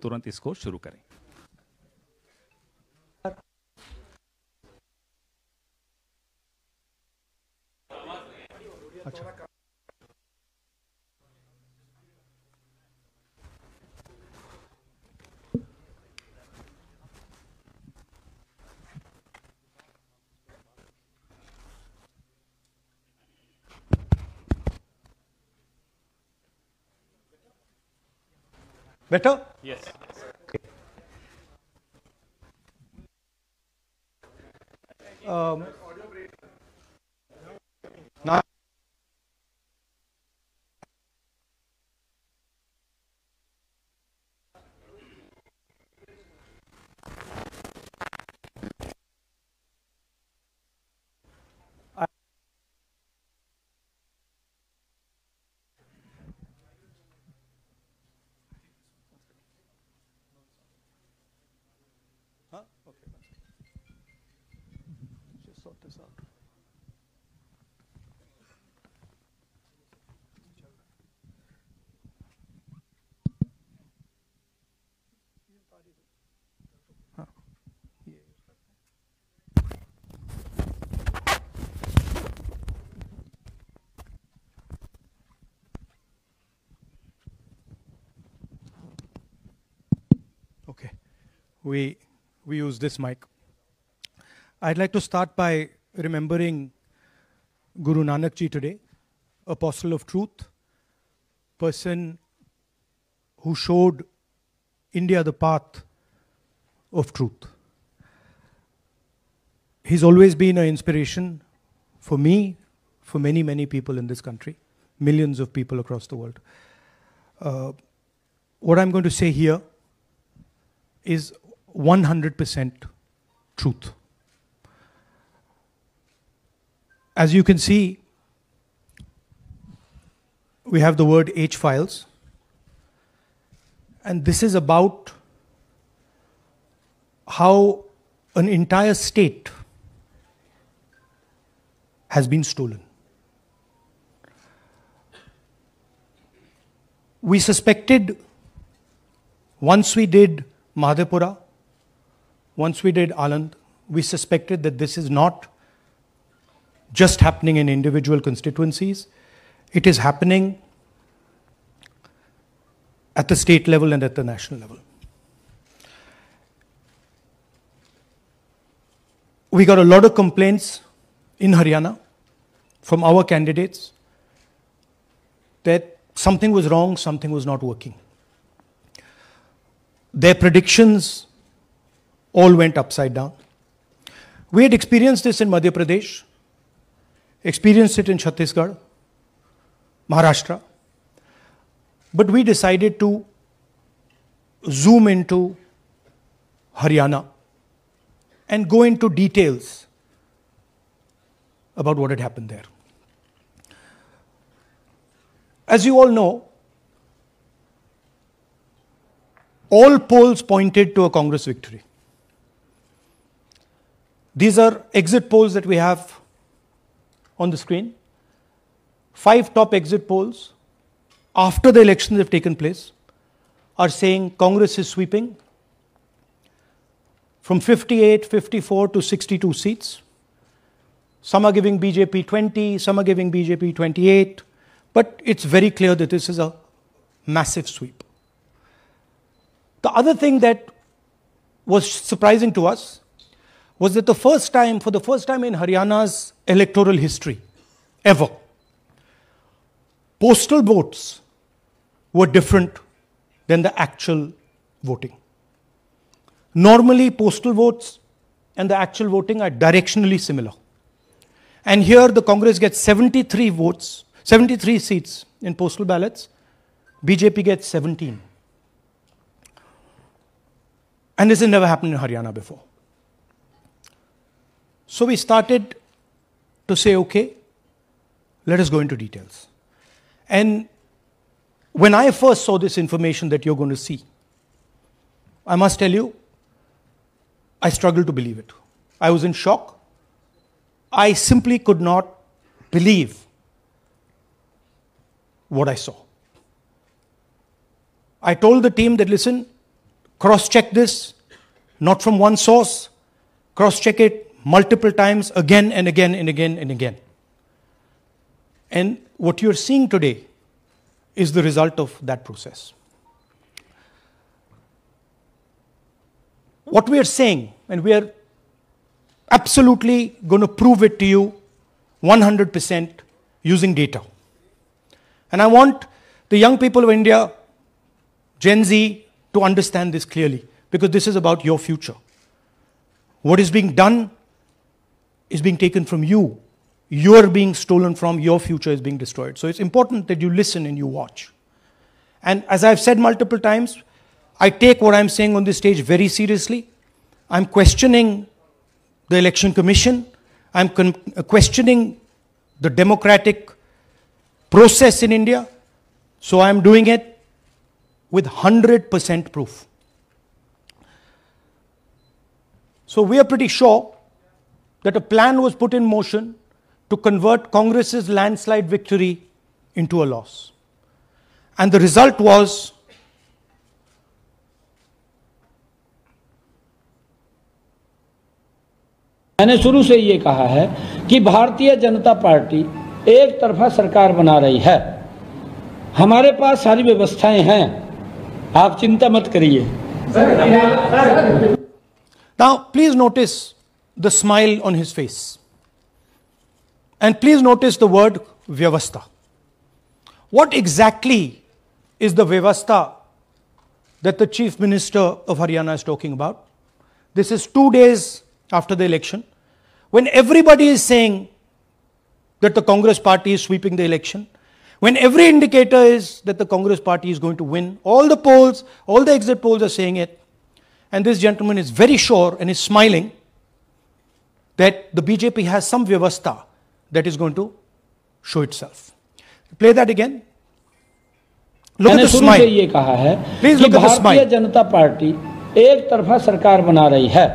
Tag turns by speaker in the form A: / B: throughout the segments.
A: तुरंत इसको शुरू करें।
B: अच्छा, better?
A: Yes.
B: Now, okay. Just sort this out. Okay, we use this mic. I'd like to start by remembering Guru Nanak Ji today, apostle of truth, person who showed India the path of truth. He's always been an inspiration for me, for many, many people in this country, millions of people across the world. What I'm going to say here is 100% truth. As you can see, we have the word H files, and this is about how an entire state has been stolen. We suspected, once we did Madhepura, once we did Aland, we suspected that this is not just happening in individual constituencies, it is happening at the state level and at the national level. We got a lot of complaints in Haryana from our candidates that something was wrong, something was not working. Their predictions all went upside down. We had experienced this in Madhya Pradesh, experienced it in Chhattisgarh, Maharashtra, but we decided to zoom into Haryana and go into details about what had happened there. As you all know, all polls pointed to a Congress victory. These are exit polls that we have on the screen. 5 top exit polls after the elections have taken place are saying Congress is sweeping from 58, 54 to 62 seats. Some are giving BJP 20, some are giving BJP 28, but it's very clear that this is a massive sweep. The other thing that was surprising to us was that for the first time in Haryana's electoral history, ever, postal votes were different than the actual voting. Normally, postal votes and the actual voting are directionally similar. And here the Congress gets 73 votes, 73 seats in postal ballots, BJP gets 17. And this has never happened in Haryana before. So we started to say, okay, let us go into details. And when I first saw this information that you're going to see, I must tell you, I struggled to believe it. I was in shock. I simply could not believe what I saw. I told the team that, listen, cross-check this, not from one source, cross-check it multiple times, again and again and again and again. And what you're seeing today is the result of that process. What we are saying, and we are absolutely going to prove it to you 100% using data. And I want the young people of India, Gen Z, to understand this clearly, because this is about your future. What is being done is being taken from you. You're being stolen from, your future is being destroyed. So it's important that you listen and you watch. And as I've said multiple times, I take what I'm saying on this stage very seriously. I'm questioning the Election Commission. I'm questioning the democratic process in India. So I'm doing it with 100% proof. So we are pretty sure that a plan was put in motion to convert Congress's landslide victory into a loss. And the result was
A: मैंने शुरू से ये कहा है कि Bharatiya Janata party एक तरफा सरकार बना रही है। हमारे पास सारी व्यवस्थाएं हैं, आप चिंता मत करिए।
B: Now, please notice the smile on his face. And please notice the word Vyavastha. What exactly is the Vyavastha that the Chief Minister of Haryana is talking about? This is 2 days after the election, when everybody is saying that the Congress party is sweeping the election, when every indicator is that the Congress party is going to win, all the polls, all the exit polls are saying it, and this gentleman is very sure and is smiling that the BJP has some Vyavastha that is going to show itself. Play that again. Look at the smile.
A: ये कहा है
B: Please look at the smile.
A: Bharatiya Janata party एक तरफा सरकार बना रही है।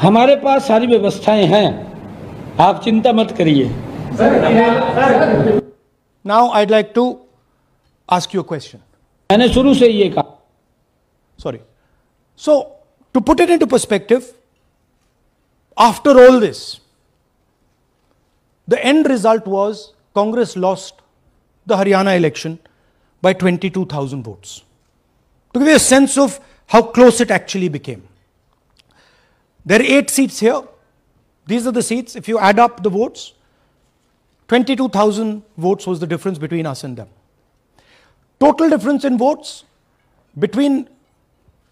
A: हमारे पास सारी व्यवस्थाएं हैं, आप चिंता मत करिए।
B: Now I'd like to ask you a question.
A: मैंने शुरू से ये कहा।
B: Sorry. So, to put it into perspective, after all this, the end result was Congress lost the Haryana election by 22,000 votes. To give you a sense of how close it actually became. There are 8 seats here. These are the seats. If you add up the votes, 22,000 votes was the difference between us and them. Total difference in votes between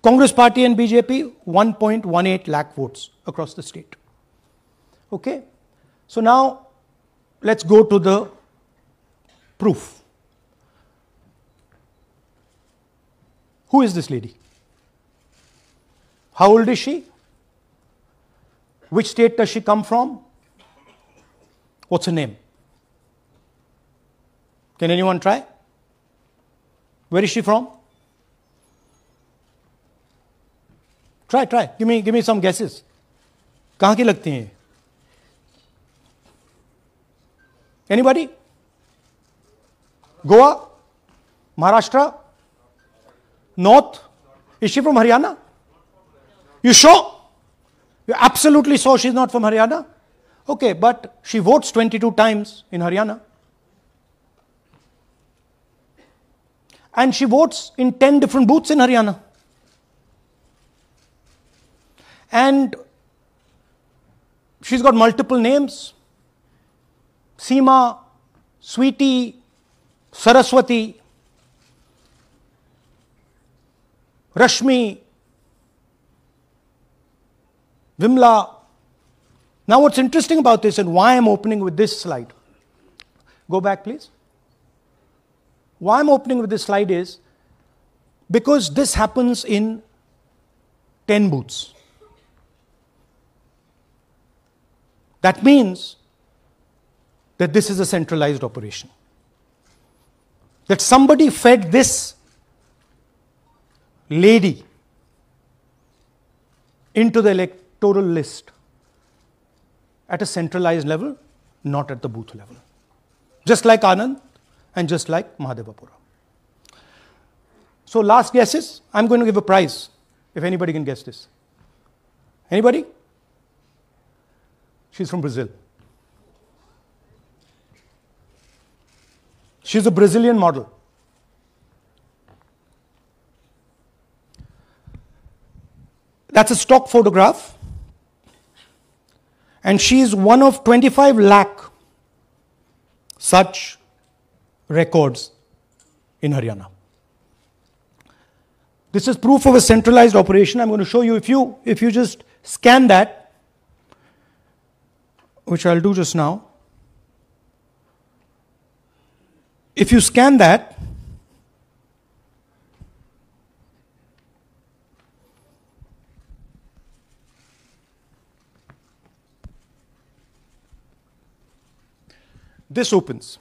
B: Congress party and BJP, 1.18 lakh votes across the state. Okay? So now, let's go to the proof. Who is this lady? How old is she? Which state does she come from? What's her name? Can anyone try? Where is she from? Try. Give me some guesses. कहाँ की लगती हैं? Anybody? Goa? Maharashtra? North? Is she from Haryana? You sure? You're absolutely sure she's not from Haryana? Okay, but she votes 22 times in Haryana. And she votes in 10 different booths in Haryana. And she's got multiple names. Seema, Sweetie, Saraswati, Rashmi, Vimla. Now what's interesting about this and why I'm opening with this slide. Go back please. Why I'm opening with this slide is because this happens in 10 booths. That means that this is a centralized operation. That somebody fed this lady into the electoral list at a centralized level, not at the booth level. Just like Anand and just like Mahadevapura. So last guesses, I'm going to give a prize. If anybody can guess this. Anybody? She's from Brazil. She's a Brazilian model. That's a stock photograph. And she is one of 25 lakh such records in Haryana. This is proof of a centralized operation. I'm going to show you, if you just scan that, which I'll do just now. If you scan that, this opens.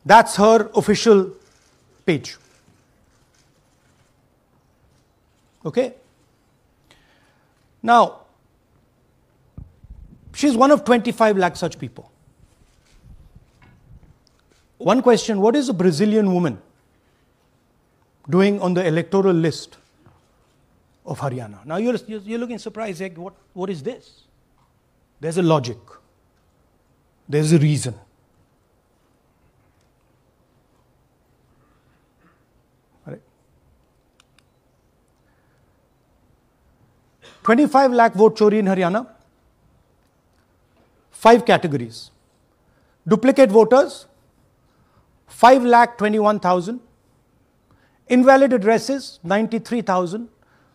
B: That's her official page. Okay? Now, she's one of 25 lakh such people. One question, what is a Brazilian woman doing on the electoral list of Haryana? Now you're looking surprised, like, what is this? There's a logic. There's a reason. All right. 25 lakh vote chori in Haryana. 5 categories. Duplicate voters, 5,21,000. Invalid addresses, 93,000.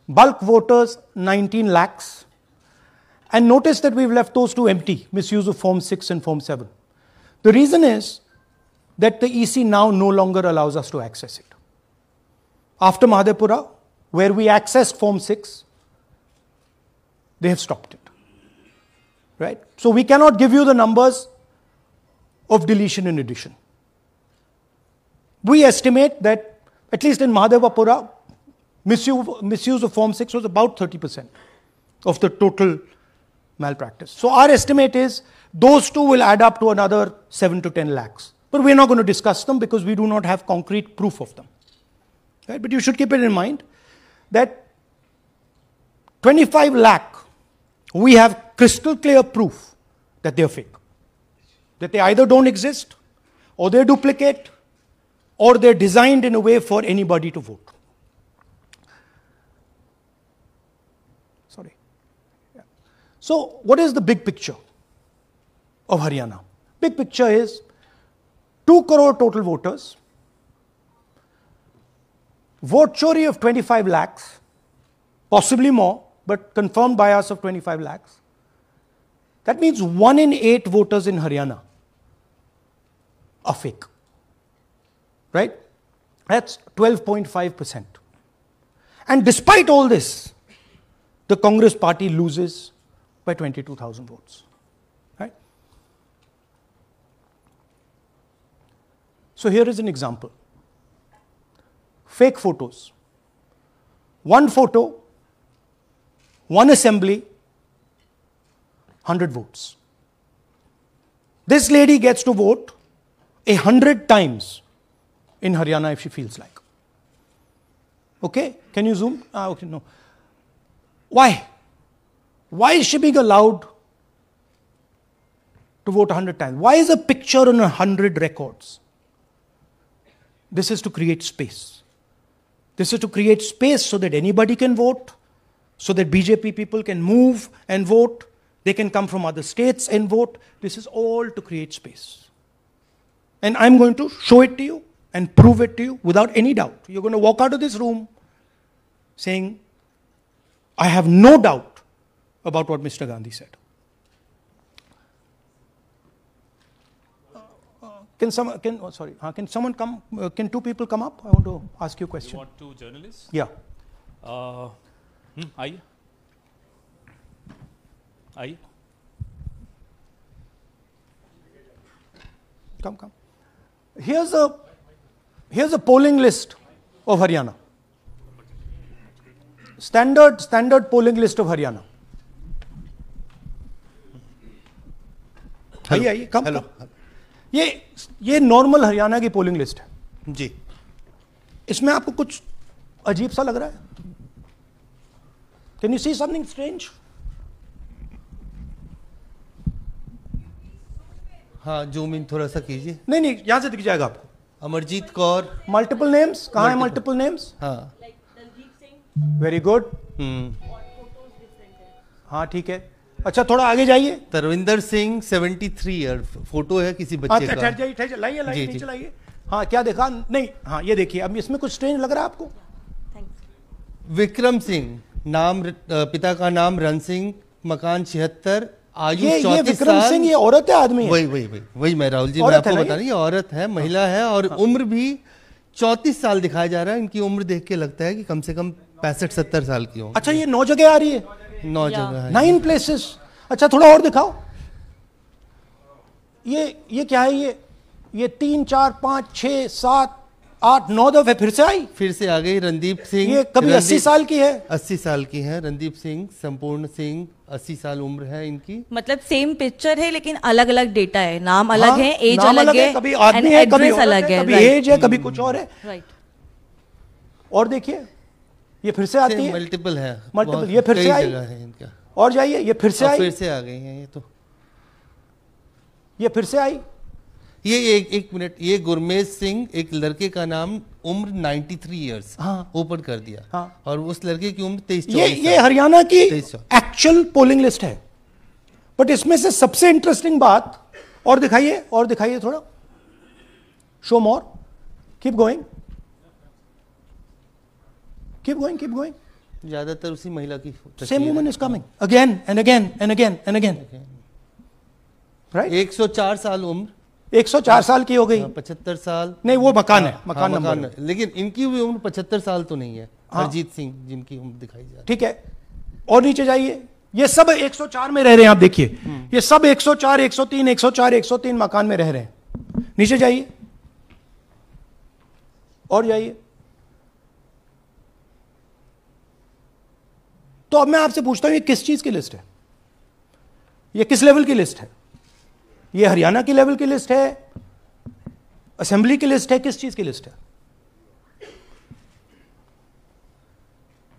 B: Bulk voters, 19 lakhs. And notice that we've left those two empty, misuse of Form 6 and Form 7. The reason is that the EC now no longer allows us to access it. After Mahadevpura, where we accessed Form 6, they have stopped it. Right? So we cannot give you the numbers of deletion and addition. We estimate that, at least in Mahadevpura, misuse of Form 6 was about 30% of the total malpractice. So our estimate is those two will add up to another 7 to 10 lakhs. But we're not going to discuss them because we do not have concrete proof of them. Right? But you should keep it in mind that 25 lakh, we have crystal clear proof that they're fake. That they either don't exist, or they're duplicate, or they're designed in a way for anybody to vote. Sorry. Yeah. So what is the big picture of Haryana? Big picture is 2 crore total voters, vote chori of 25 lakhs, possibly more, but confirmed by us of 25 lakhs. That means 1 in 8 voters in Haryana are fake. Right? That's 12.5%. And despite all this, the Congress party loses by 22,000 votes. Right? So here is an example. Fake photos. 1 photo, 1 assembly, 100 votes. This lady gets to vote 100 times in Haryana if she feels like. Okay? Can you zoom? Okay, no. Why? Why is she being allowed to vote 100 times? Why is a picture on 100 records? This is to create space. This is to create space so that anybody can vote, so that BJP people can move and vote. They can come from other states and vote. This is all to create space. And I'm going to show it to you and prove it to you without any doubt. You're going to walk out of this room saying, I have no doubt about what Mr. Gandhi said. Can someone come? Can 2 people come up? I want to ask you a question.
C: You want 2 journalists?
B: Yeah.
C: Aye. Aye.
B: Come. Here's a polling list of Haryana. Standard polling list of Haryana. आइए कम ये normal Haryana की polling list है
D: जी.
B: इसमें आपको कुछ अजीब सा लग रहा है? Can you see something strange?
C: हाँ, जूम इन थोड़ा सा कीजिए।
B: नहीं नहीं, यहां से दिख जाएगा आपको।
C: अमरजीत कौर,
B: मल्टीपल नेम्स, कहाँ है मल्टीपल नेम्स?
C: हाँ।
B: Very good. हाँ ठीक है। अच्छा थोड़ा आगे जाइए।
C: तरविंदर सिंह 73 ईयर, फोटो है किसी बच्चे का।
B: ठहर जाइए, ठहर जाइए, लाइए लाइए,
C: जी,
B: नीचे
C: जी।
B: लाइए। हाँ क्या देखा? नहीं, हाँ ये देखिए, अब इसमें कुछ स्ट्रेंज लग रहा है आपको?
C: विक्रम सिंह, नाम पिता का नाम रण सिंह, मकान 76, आयु
B: ये
C: 34
B: विक्रम
C: साल।
B: सिंह ये औरत है आदमी है?
C: वही मैं राहुल जी, मैं
B: औरत है
C: आपको
B: ना
C: बता
B: ये?
C: रही, ये औरत है, महिला है, और उम्र भी 34 साल दिखाया जा रहा है। इनकी उम्र देख के लगता है कि कम से कम 65-70 साल की हो।
B: अच्छा ये 9 जगह आ रही है?
C: 9 जगह है।
B: 9 प्लेसेस। अच्छा थोड़ा और दिखाओ। ये क्या है? ये 3 4 5 6 7 8 9 दफे फिर से आई।
C: फिर से आ गई रणदीप सिंह।
B: ये कभी 80 साल की है?
C: 80 साल की है रणदीप सिंह, संपूर्ण सिंह, 80 साल उम्र है इनकी।
D: मतलब सेम पिक्चर है लेकिन अलग अलग डेटा है, नाम अलग
B: हाँ,
D: है, एज
B: नाम
D: अलग है,
B: कभी आदमी है, कभी औरत
D: अलग
B: है,
D: है,
B: कभी
D: right,
B: एज है, कभी कुछ और है।
D: राइट।
B: और देखिए ये फिर से आती है।
C: मल्टीपल है,
B: मल्टीपल,
C: बहुत-
B: ये फिर
C: कई
B: से आई।
C: जगह है इनका।
B: और जाइए, ये फिर से
C: और
B: आई।
C: फिर से आ गई हैं ये तो।
B: ये फिर से आई।
C: ये एक मिनट, ये गुरमेज सिंह, एक लड़के का नाम, उम्र 93 इयर्स,
B: हाँ।
C: ओपन कर दिया।
B: हाँ।
C: और उस लड़के की उम्र 23
B: ये हरियाणा की
C: 23
B: एक्चुअल पोलिंग लिस्ट है। बट इसमें से सबसे इंटरेस्टिंग बात, और दिखाइए थोड़ा, शो मोर, keep going, keep going, keep going.
C: ज्यादातर उसी महिला की
B: same woman is coming again and again and again and again, right?
C: 104 साल उम्र,
B: 104 साल की हो गई।
C: 75 साल।
B: नहीं वो मकान है,
C: हाँ,
B: मकान
C: हाँ,
B: नंबर है।
C: लेकिन इनकी भी उम्र 75 साल तो नहीं है।
B: हाँ।
C: हरजीत सिंह जिनकी उम्र दिखाई जा रही
B: ठीक है। और नीचे जाइए, ये सब 104 में रह रहे हैं। आप देखिए ये सब 104 103 104 103 मकान में रह रहे हैं। नीचे जाइए और जाइए। तो अब मैं आपसे पूछता हूं ये किस चीज की लिस्ट है? ये किस लेवल की लिस्ट है? ये हरियाणा की लेवल की लिस्ट है, असेंबली की लिस्ट है, किस चीज की लिस्ट है?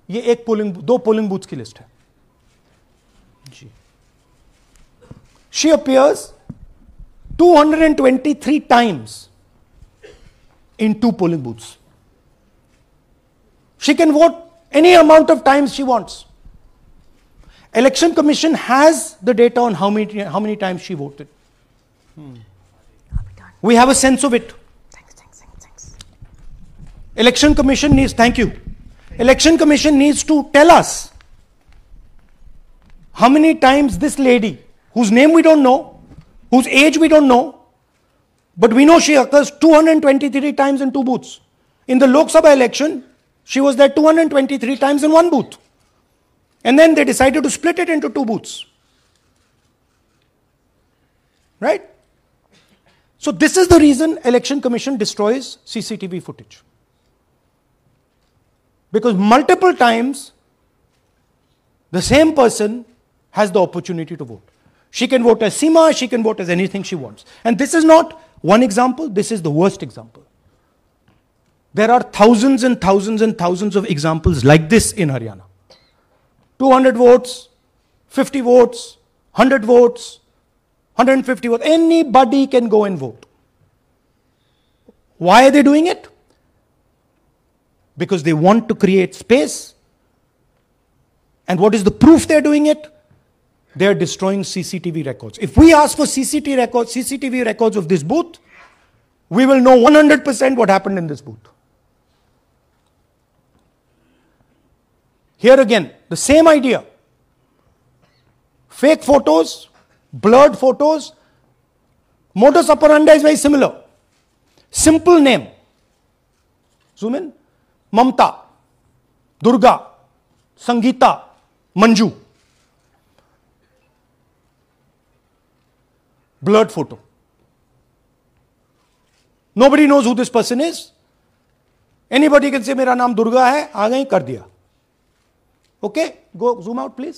B: ये दो पोलिंग बूथ्स की लिस्ट है जी। She appears 223 times in 2 polling booths. She can vote any amount of times she wants. Election Commission has the data on how many times she voted. We have a sense of it. Election Commission needs, thank you. Election Commission needs to tell us how many times this lady, whose name we don't know, whose age we don't know, but we know she occurs 223 times in 2 booths. In the Lok Sabha election, she was there 223 times in 1 booth. And then they decided to split it into 2 booths. Right? So this is the reason Election Commission destroys CCTV footage. Because multiple times the same person has the opportunity to vote. She can vote as Seema, she can vote as anything she wants. And this is not one example, this is the worst example. There are thousands and thousands and thousands of examples like this in Haryana. 200 votes, 50 votes, 100 votes, 150 votes. Anybody can go and vote. Why are they doing it? Because they want to create space. And what is the proof they're doing it? They're destroying CCTV records. If we ask for CCTV records of this booth, we will know 100% what happened in this booth. Here again, the same idea. Fake photos, blurred photos. Modus operandi is very similar. Simple name. Zoom in. Mamta, Durga, Sangeeta, Manju. Blurred photo. Nobody knows who this person is. Anybody can say, मेरा नाम दुर्गा है, आ गई, कर दिया. Okay, go zoom out please.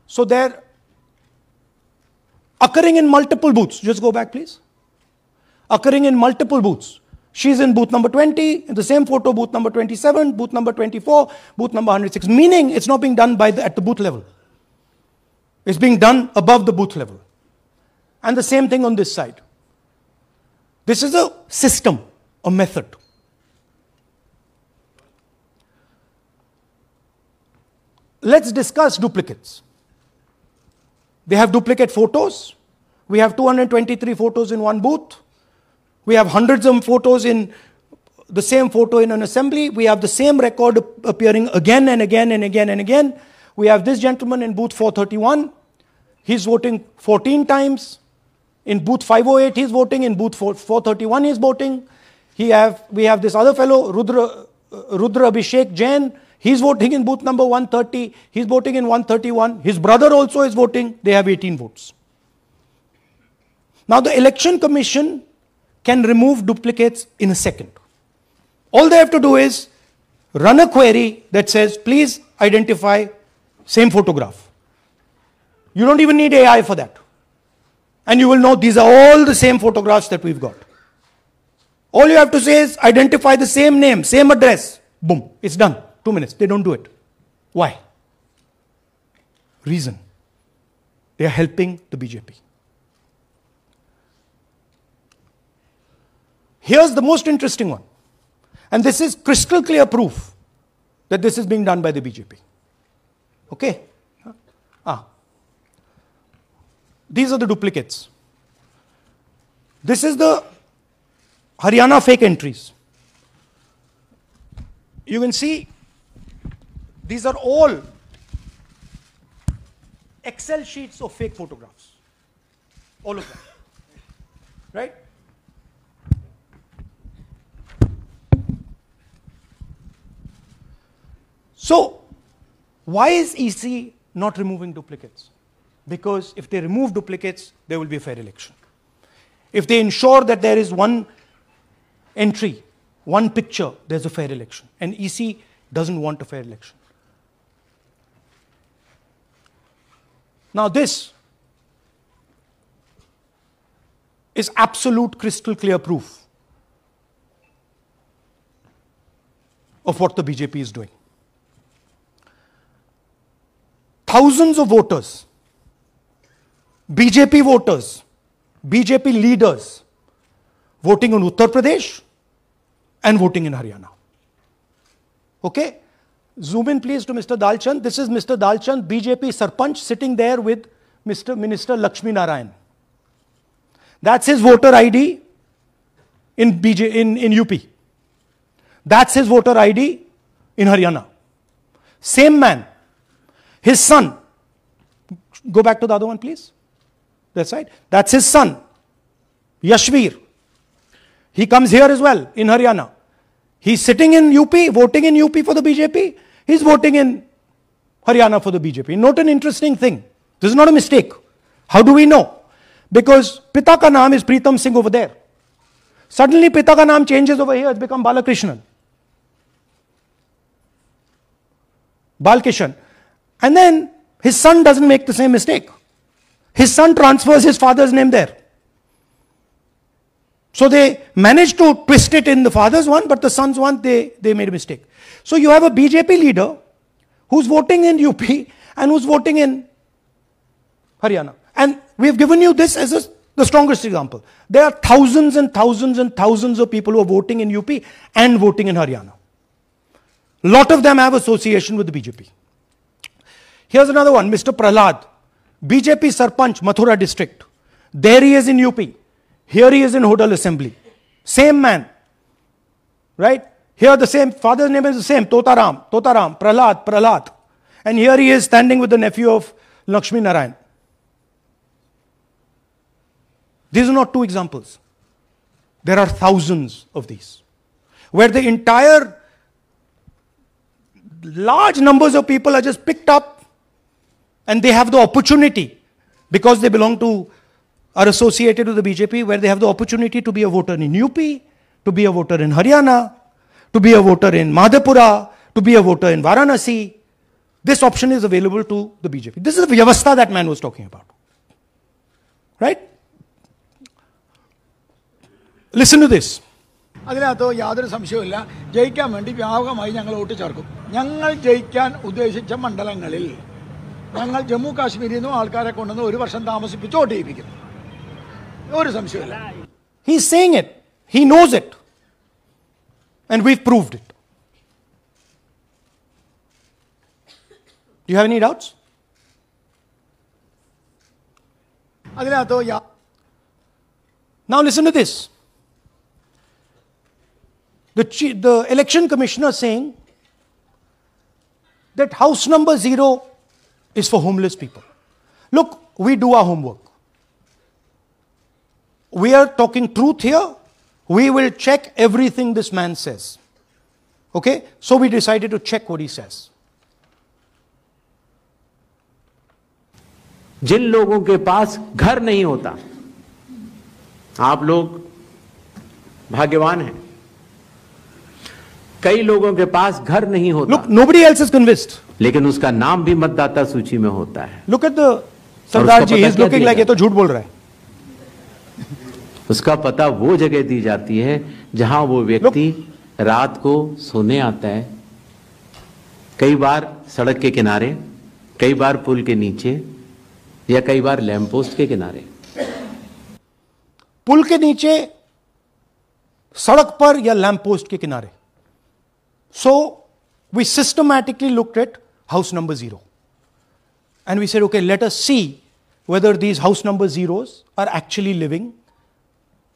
B: So they're occurring in multiple booths. Just go back please. Occurring in multiple booths. She's in booth number 20, in the same photo, booth number 27, booth number 24, booth number 106. Meaning, it's not being done at the booth level. It's being done above the booth level. And the same thing on this side. This is a system, a method. Let's discuss duplicates. They have duplicate photos. We have 223 photos in one booth. We have hundreds of photos in the same photo in an assembly. We have the same record appearing again and again and again and again. We have this gentleman in booth 431. He's voting 14 times. In booth 508, he's voting. In booth 431, he's voting. We have this other fellow, Rudra Abhishek Jain. He's voting in booth number 130. He's voting in 131. His brother also is voting. They have 18 votes. Now, the Election Commission can remove duplicates in a second. All they have to do is run a query that says, please identify same photograph. You don't even need AI for that. And you will know these are all the same photographs that we've got. All you have to say is identify the same name, same address. Boom, it's done. 2 minutes. They don't do it. Why? Reason. They are helping the BJP. Here's the most interesting one. And this is crystal clear proof that this is being done by the BJP. Okay? These are the duplicates. This is the Haryana fake entries. You can see these are all Excel sheets of fake photographs. All of them. Right? So, why is EC not removing duplicates? Because if they remove duplicates, there will be a fair election. If they ensure that there is one entry, one picture, there's a fair election. And EC doesn't want a fair election. Now this is absolute crystal clear proof of what the BJP is doing. Thousands of voters, BJP voters, BJP leaders voting in Uttar Pradesh and voting in Haryana. Okay? Zoom in please to Mr. Dalchand. This is Mr. Dalchand, BJP Sarpanch, sitting there with Mr. Minister Lakshmi Narayan. That's his voter ID in UP. That's his voter ID in Haryana. Same man. His son, go back to the other one please. That's right. That's his son, Yashveer. He comes here as well in Haryana. He's sitting in UP, voting in UP for the BJP. He's voting in Haryana for the BJP. Note an interesting thing. This is not a mistake. How do we know? Because Pita ka naam is Pritam Singh over there. Suddenly Pita ka naam changes over here. It's become Balakrishnan. Balkishan. And then his son doesn't make the same mistake. His son transfers his father's name there. So they managed to twist it in the father's one, but the son's one, they made a mistake. So you have a BJP leader who's voting in UP and who's voting in Haryana. And we've given you this as the strongest example. There are thousands and thousands and thousands of people who are voting in UP and voting in Haryana. A lot of them have association with the BJP. Here's another one, Mr. Prahlad, BJP Sarpanch, Mathura district. There he is in UP. Here he is in Hodal Assembly. Same man. Right? Here the same, father's name is the same, Totaram, Prahlad. And here he is standing with the nephew of Lakshmi Narayan. These are not two examples. There are thousands of these. Where the entire large numbers of people are just picked up and they have the opportunity, because they belong to, are associated with the BJP, where they have the opportunity to be a voter in UP, to be a voter in Haryana, to be a voter in Madhepura, to be a voter in Varanasi. This option is available to the BJP. This is the Vyavastha that man was talking about. Right? Listen to this.
E: അതിനകത്ത് യാതൊരു സംശയവുമില്ല. ജയിക്കാൻ വേണ്ടി വ്യാപകമായി ഞങ്ങൾ vote ചേർക്കും. ഞങ്ങൾ ജയിക്കാൻ ഉദ്ദേശിച്ച മണ്ഡലങ്ങളിൽ ഞങ്ങൾ ജമ്മു കാശ്മീരിൽ നിന്നും ആൾക്കാരെ കൊണ്ടുവന്ന് ഒരു വർഷം താമസിപ്പിച്ച് വോട്ട് ചെയ്യിപ്പിക്കും. ഒരു സംശയമില്ല.
B: He is saying it. He knows it. And we've proved it. Do you have any doubts?
E: അതിനകത്ത്
B: Now listen to this. The election commissioner saying that house number 0 is for homeless people. Look, we do our homework. We are talking truth here. We will check everything this man says. Okay? So we decided to check what he says.
F: जिन लोगों के पास घर नहीं होता, आप लोग भाग्यवान हैं. कई लोगों के पास घर नहीं होता.
B: Look, nobody else is convinced.
F: लेकिन उसका नाम भी मतदाता सूची में होता है.
B: Look at the Sardar ji. He's looking like ये तो झूठ बोल रहा है.
F: उसका पता वो जगह दी जाती है जहां वो व्यक्ति रात को सोने आता है. कई बार सड़क के किनारे, कई बार पुल के नीचे, या कई बार लैंप पोस्ट के किनारे.
B: पुल के नीचे, सड़क पर या लैंप पोस्ट के किनारे. So we systematically looked at house number 0. And we said, okay, let us see whether these house number 0s are actually living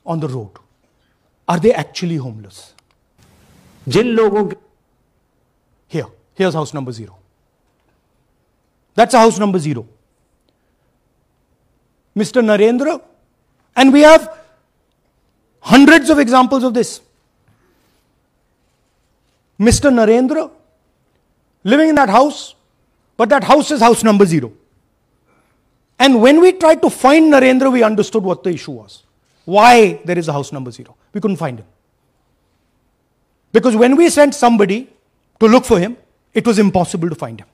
B: on the road. Are they actually homeless?
F: जिन लोगों
B: Here's house number 0. That's a house number 0. Mr. Narendra, and we have hundreds of examples of this. Mr. Narendra living in that house, but that house is house number 0. And when we tried to find Narendra, we understood what the issue was. Why there is a house number 0. We couldn't find him. Because when we sent somebody to look for him, it was impossible to find him.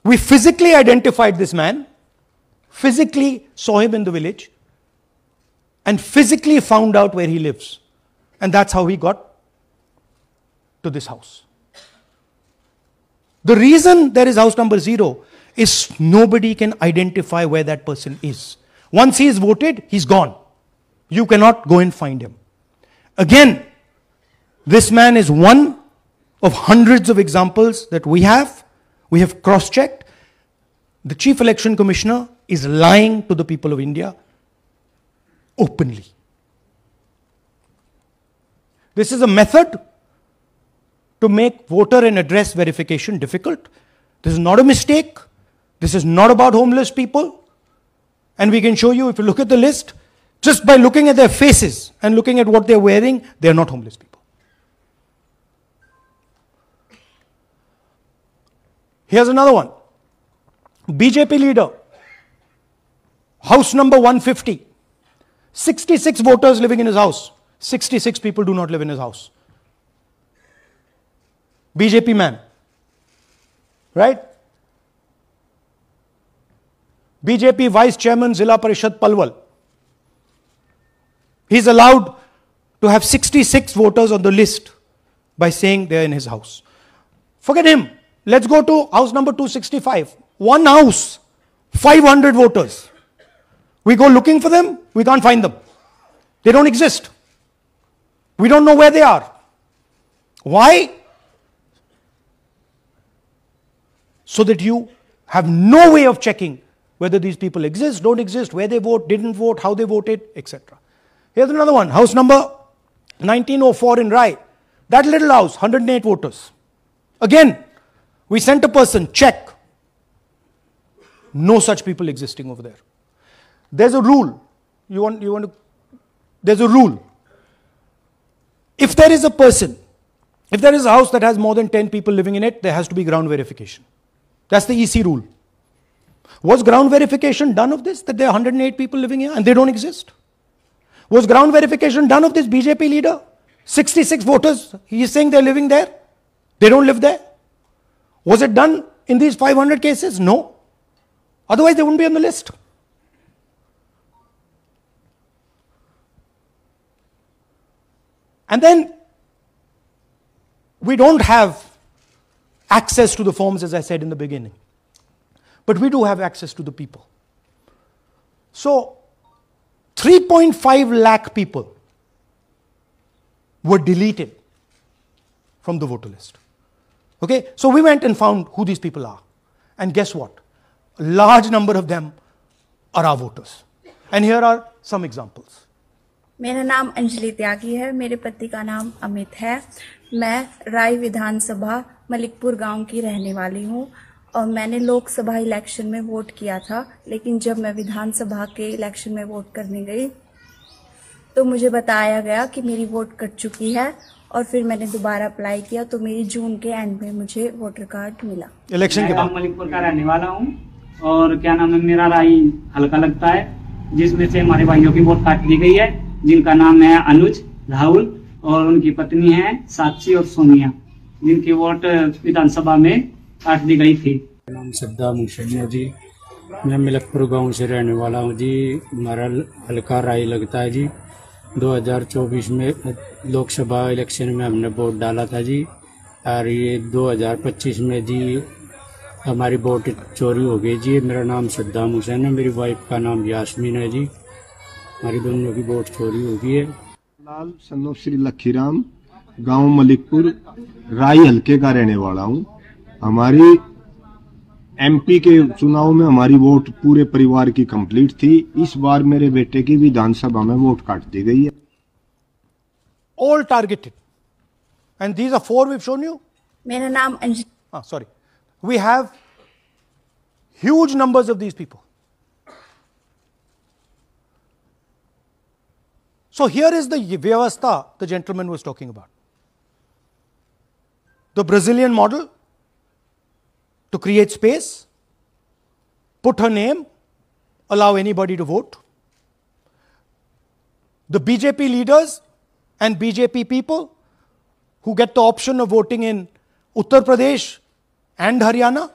B: We physically identified this man, physically saw him in the village, and physically found out where he lives. And that's how we got to this house. The reason there is house number 0 is nobody can identify where that person is. Once he is voted, he's gone. You cannot go and find him. Again, this man is one of hundreds of examples that we have. We have cross-checked. The Chief Election Commissioner is lying to the people of India openly. This is a method to make voter and address verification difficult. This is not a mistake. This is not about homeless people. And we can show you, if you look at the list, just by looking at their faces and looking at what they're wearing, they're not homeless people. Here's another one. BJP leader, house number 150. 66 voters living in his house. 66 people do not live in his house. BJP man. Right? BJP Vice Chairman Zilla Parishad Palwal. He's allowed to have 66 voters on the list by saying they're in his house. Forget him. Let's go to house number 265. One house, 500 voters. We go looking for them, we can't find them. They don't exist. We don't know where they are. Why? So that you have no way of checking whether these people exist, don't exist, where they vote, didn't vote, how they voted, etc. Here's another one, house number 1904 in Rai. That little house, 108 voters. Again, we sent a person, check. No such people existing over there. There's a rule. There's a rule. If there is a person, if there is a house that has more than 10 people living in it, there has to be ground verification. That's the EC rule. Was ground verification done of this, that there are 108 people living here and they don't exist? Was ground verification done of this BJP leader? 66 voters, he is saying they're living there. They don't live there. Was it done in these 500 cases? No. Otherwise they wouldn't be on the list. And then we don't have access to the forms, as I said in the beginning. But we do have access to the people. So 3.5 lakh people were deleted from the voter list. Okay, so we went and found who these people are. And guess what? A large number of them are our voters. And here are some examples.
G: मेरा नाम अंजलि त्यागी है, मेरे पति का नाम अमित है। मैं राय विधानसभा मलिकपुर गांव की रहने वाली हूं और मैंने लोकसभा इलेक्शन में वोट किया था, लेकिन जब मैं विधानसभा के इलेक्शन में वोट करने गई तो मुझे बताया गया कि मेरी वोट कट चुकी है और फिर मैंने दोबारा अप्लाई किया तो मेरी जून के एंड में मुझे वोटर कार्ड मिला।
B: इलेक्शन के बाद
H: मलिकपुर का रहने वाला हूँ और क्या नाम है, मेरा राय हल्का लगता है, जिसमें से हमारे भाइयों की वोट काट दी गई है, जिनका नाम है अनुज, राहुल और उनकी पत्नी है साक्षी और सोनिया, जिनकी वोट विधानसभा में काट दी गई थी।
I: नाम सद्दाम हुसैन है जी, मैं मलिकपुर गांव से रहने वाला हूं जी। हमारा हल्का राय लगता है जी। 2024 में लोकसभा इलेक्शन में हमने वोट डाला था जी, और ये 2025 में जी हमारी वोट चोरी हो गई जी। मेरा नाम सद्दाम हुसैन है, मेरी वाइफ का नाम यास्मीन है जी। हमारी दोनों की वोट चोरी हो गई है।
J: लाल सन्नो श्री लखीराम, गांव मलिकपुर, राय हल्के का रहने वाला हूं। हमारी एमपी के चुनाव में हमारी वोट पूरे परिवार की कंप्लीट थी। इस बार मेरे बेटे की विधानसभा में वोट काट दी गई है।
B: All targeted. And these are 4 we've shown you.
G: मेरा नाम Anjali.
B: Sorry. We have huge numbers of these people. So here is the vyavastha the gentleman was talking about. The Brazilian model to create space, put her name, allow anybody to vote. The BJP leaders and BJP people who get the option of voting in Uttar Pradesh and Haryana.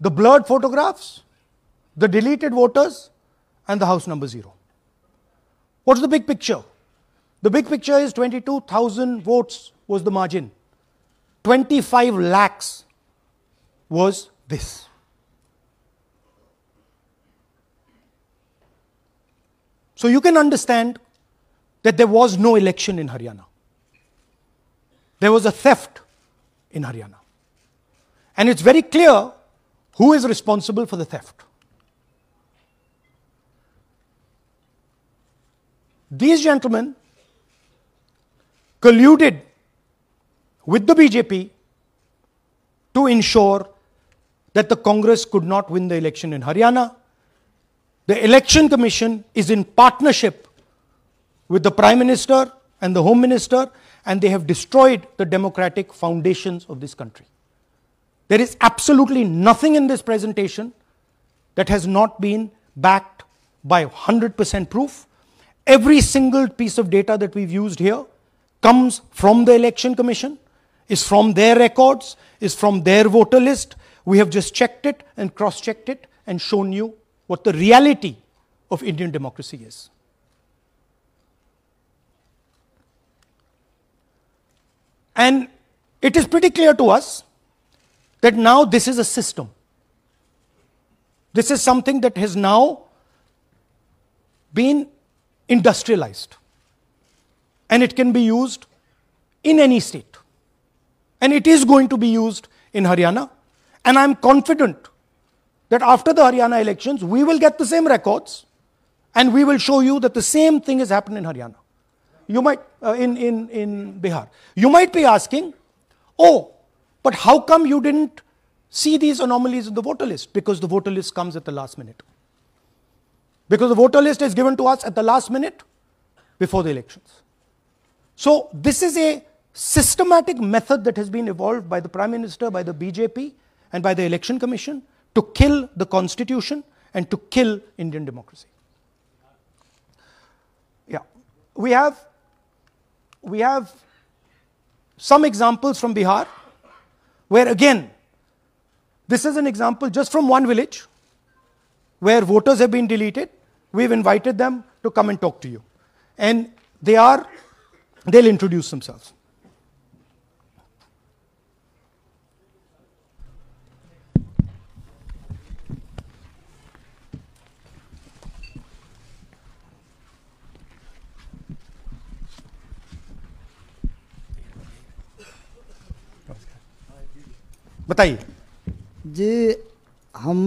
B: The blurred photographs, the deleted voters, and the house number 0. What's the big picture? The big picture is 22,000 votes was the margin. 25 lakhs was this. So you can understand that there was no election in Haryana. There was a theft in Haryana. And it's very clear who is responsible for the theft. These gentlemen colluded with the BJP to ensure that the Congress could not win the election in Haryana. The Election Commission is in partnership with the Prime Minister and the Home Minister, and they have destroyed the democratic foundations of this country. There is absolutely nothing in this presentation that has not been backed by 100% proof. Every single piece of data that we've used here comes from the Election Commission, is from their records, is from their voter list. We have just checked it and cross-checked it and shown you what the reality of Indian democracy is. And it is pretty clear to us that now this is a system. This is something that has now been industrialized. And it can be used in any state. And it is going to be used in Haryana. And I'm confident that after the Haryana elections, we will get the same records and we will show you that the same thing has happened in Haryana. You might, in Bihar. You might be asking, oh, but how come you didn't see these anomalies in the voter list? Because the voter list comes at the last minute. Because the voter list is given to us at the last minute before the elections. So this is a systematic method that has been evolved by the Prime Minister, by the BJP, and by the Election Commission to kill the Constitution and to kill Indian democracy. Yeah, we have some examples from Bihar where again, this is an example just from one village where voters have been deleted. We've invited them to come and talk to you. And they are They'll introduce themselves. बताइए
K: जी। हम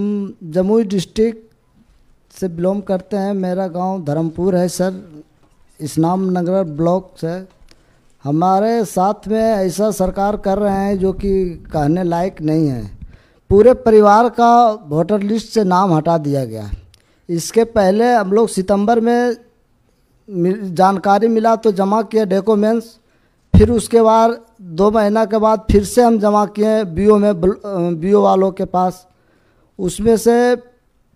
K: Jamui district से belong करते हैं। मेरा गांव धर्मपुर है sir, इस्लाम नगर block से। हमारे साथ में ऐसा सरकार कर रहे हैं जो कि कहने लायक नहीं है। पूरे परिवार का वोटर लिस्ट से नाम हटा दिया गया। इसके पहले हम लोग सितंबर में जानकारी मिला तो जमा किए डॉक्यूमेंट्स, फिर उसके बाद 2 महीना के बाद फिर से हम जमा किए बीओ में, बीओ वालों के पास। उसमें से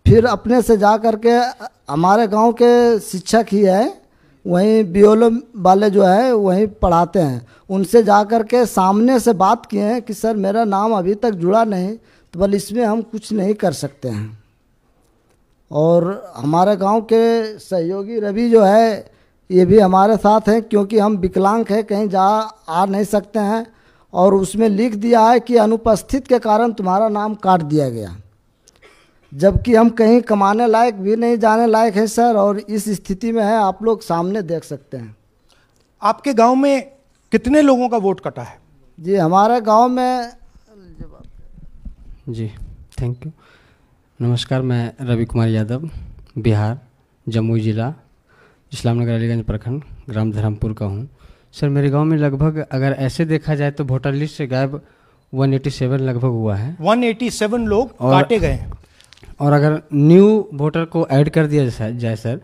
K: फिर अपने से जा कर के हमारे गांव के शिक्षक ही है, वहीं बीओलो वाले जो है वहीं पढ़ाते हैं, उनसे जा कर के सामने से बात किए हैं कि सर मेरा नाम अभी तक जुड़ा नहीं, तो बोले इसमें हम कुछ नहीं कर सकते हैं। और हमारे गांव के सहयोगी रवि जो है ये भी हमारे साथ हैं, क्योंकि हम विकलांग हैं, कहीं जा आ नहीं सकते हैं। और उसमें लिख दिया है कि अनुपस्थित के कारण तुम्हारा नाम काट दिया गया, जबकि हम कहीं कमाने लायक भी नहीं, जाने लायक है सर। और इस स्थिति में है, आप लोग सामने देख सकते हैं।
B: आपके गांव में कितने लोगों का वोट कटा है?
K: जी हमारे गांव में
L: जी थैंक यू। नमस्कार, मैं रवि कुमार यादव, बिहार, जमुई जिला, इस्लामनगर अलीगंज प्रखंड, ग्राम धर्मपुर का हूँ। सर मेरे गांव में लगभग अगर ऐसे देखा जाए तो वोटर लिस्ट से गायब 187 लगभग हुआ है।
B: 187 लोग काटे गए हैं।
L: और अगर न्यू वोटर को ऐड कर दिया जाए सर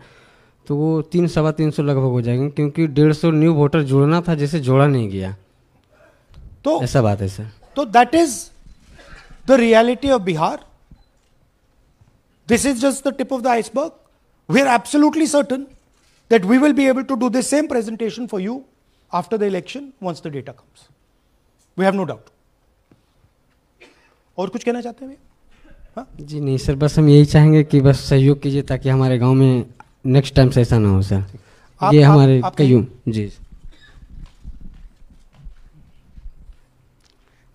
L: तो वो 300-350 लगभग हो जाएंगे, क्योंकि 150 न्यू वोटर जोड़ना था जिसे जोड़ा नहीं गया।
B: तो
L: ऐसा बात है सर।
B: तो that is the reality of Bihar. This is just the tip of the iceberg. We are absolutely certain that we will be able to do the same presentation for you after the election once the data comes. We have no doubt. और कुछ कहना चाहते हैं भैया?
L: जी नहीं sir, बस हम यही चाहेंगे कि बस सहयोग कीजिए ताकि हमारे गांव में नेक्स्ट टाइम से ऐसा ना हो सर। ये हमारे कयूं जी।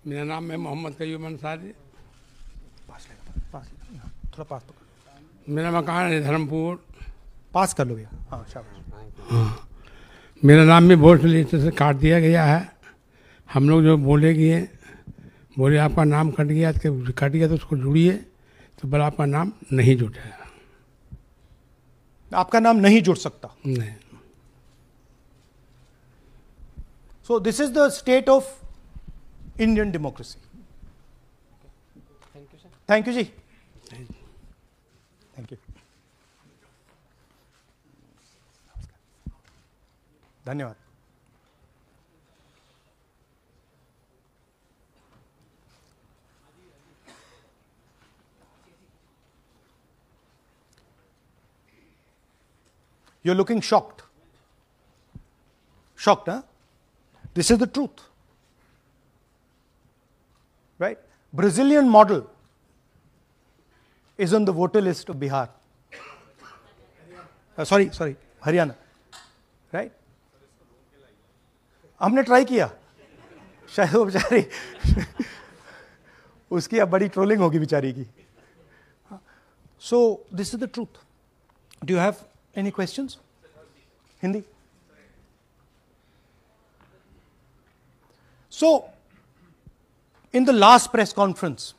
M: मेरा नाम है मोहम्मद कयूम अंसारी।
B: थोड़ा पास तो।
M: मेरा मकान है धर्मपुर।
B: पास कर लो भैया। हाँ शाबाश।
M: हाँ, मेरा नाम भी वोट लिस्ट से काट दिया गया है। हम लोग जो बोले आपका नाम कट गया तो उसको जुड़िए, तो बोला आपका नाम नहीं जुटा।
B: आपका नाम नहीं जुड़ सकता?
M: नहीं।
B: So this is the state of Indian democracy. Thank you sir. Thank you ji. Thank you. धन्यवाद। You're looking shocked. Shocked, huh? This is the truth. Right? Brazilian model is on the voter list of Bihar. Sorry, Haryana. Right? हमने try किया, शायद वो बेचारी उसकी अब बड़ी trolling होगी बेचारी की। सो this is the truth. Do you have any questions? Hindi? So in the last press conference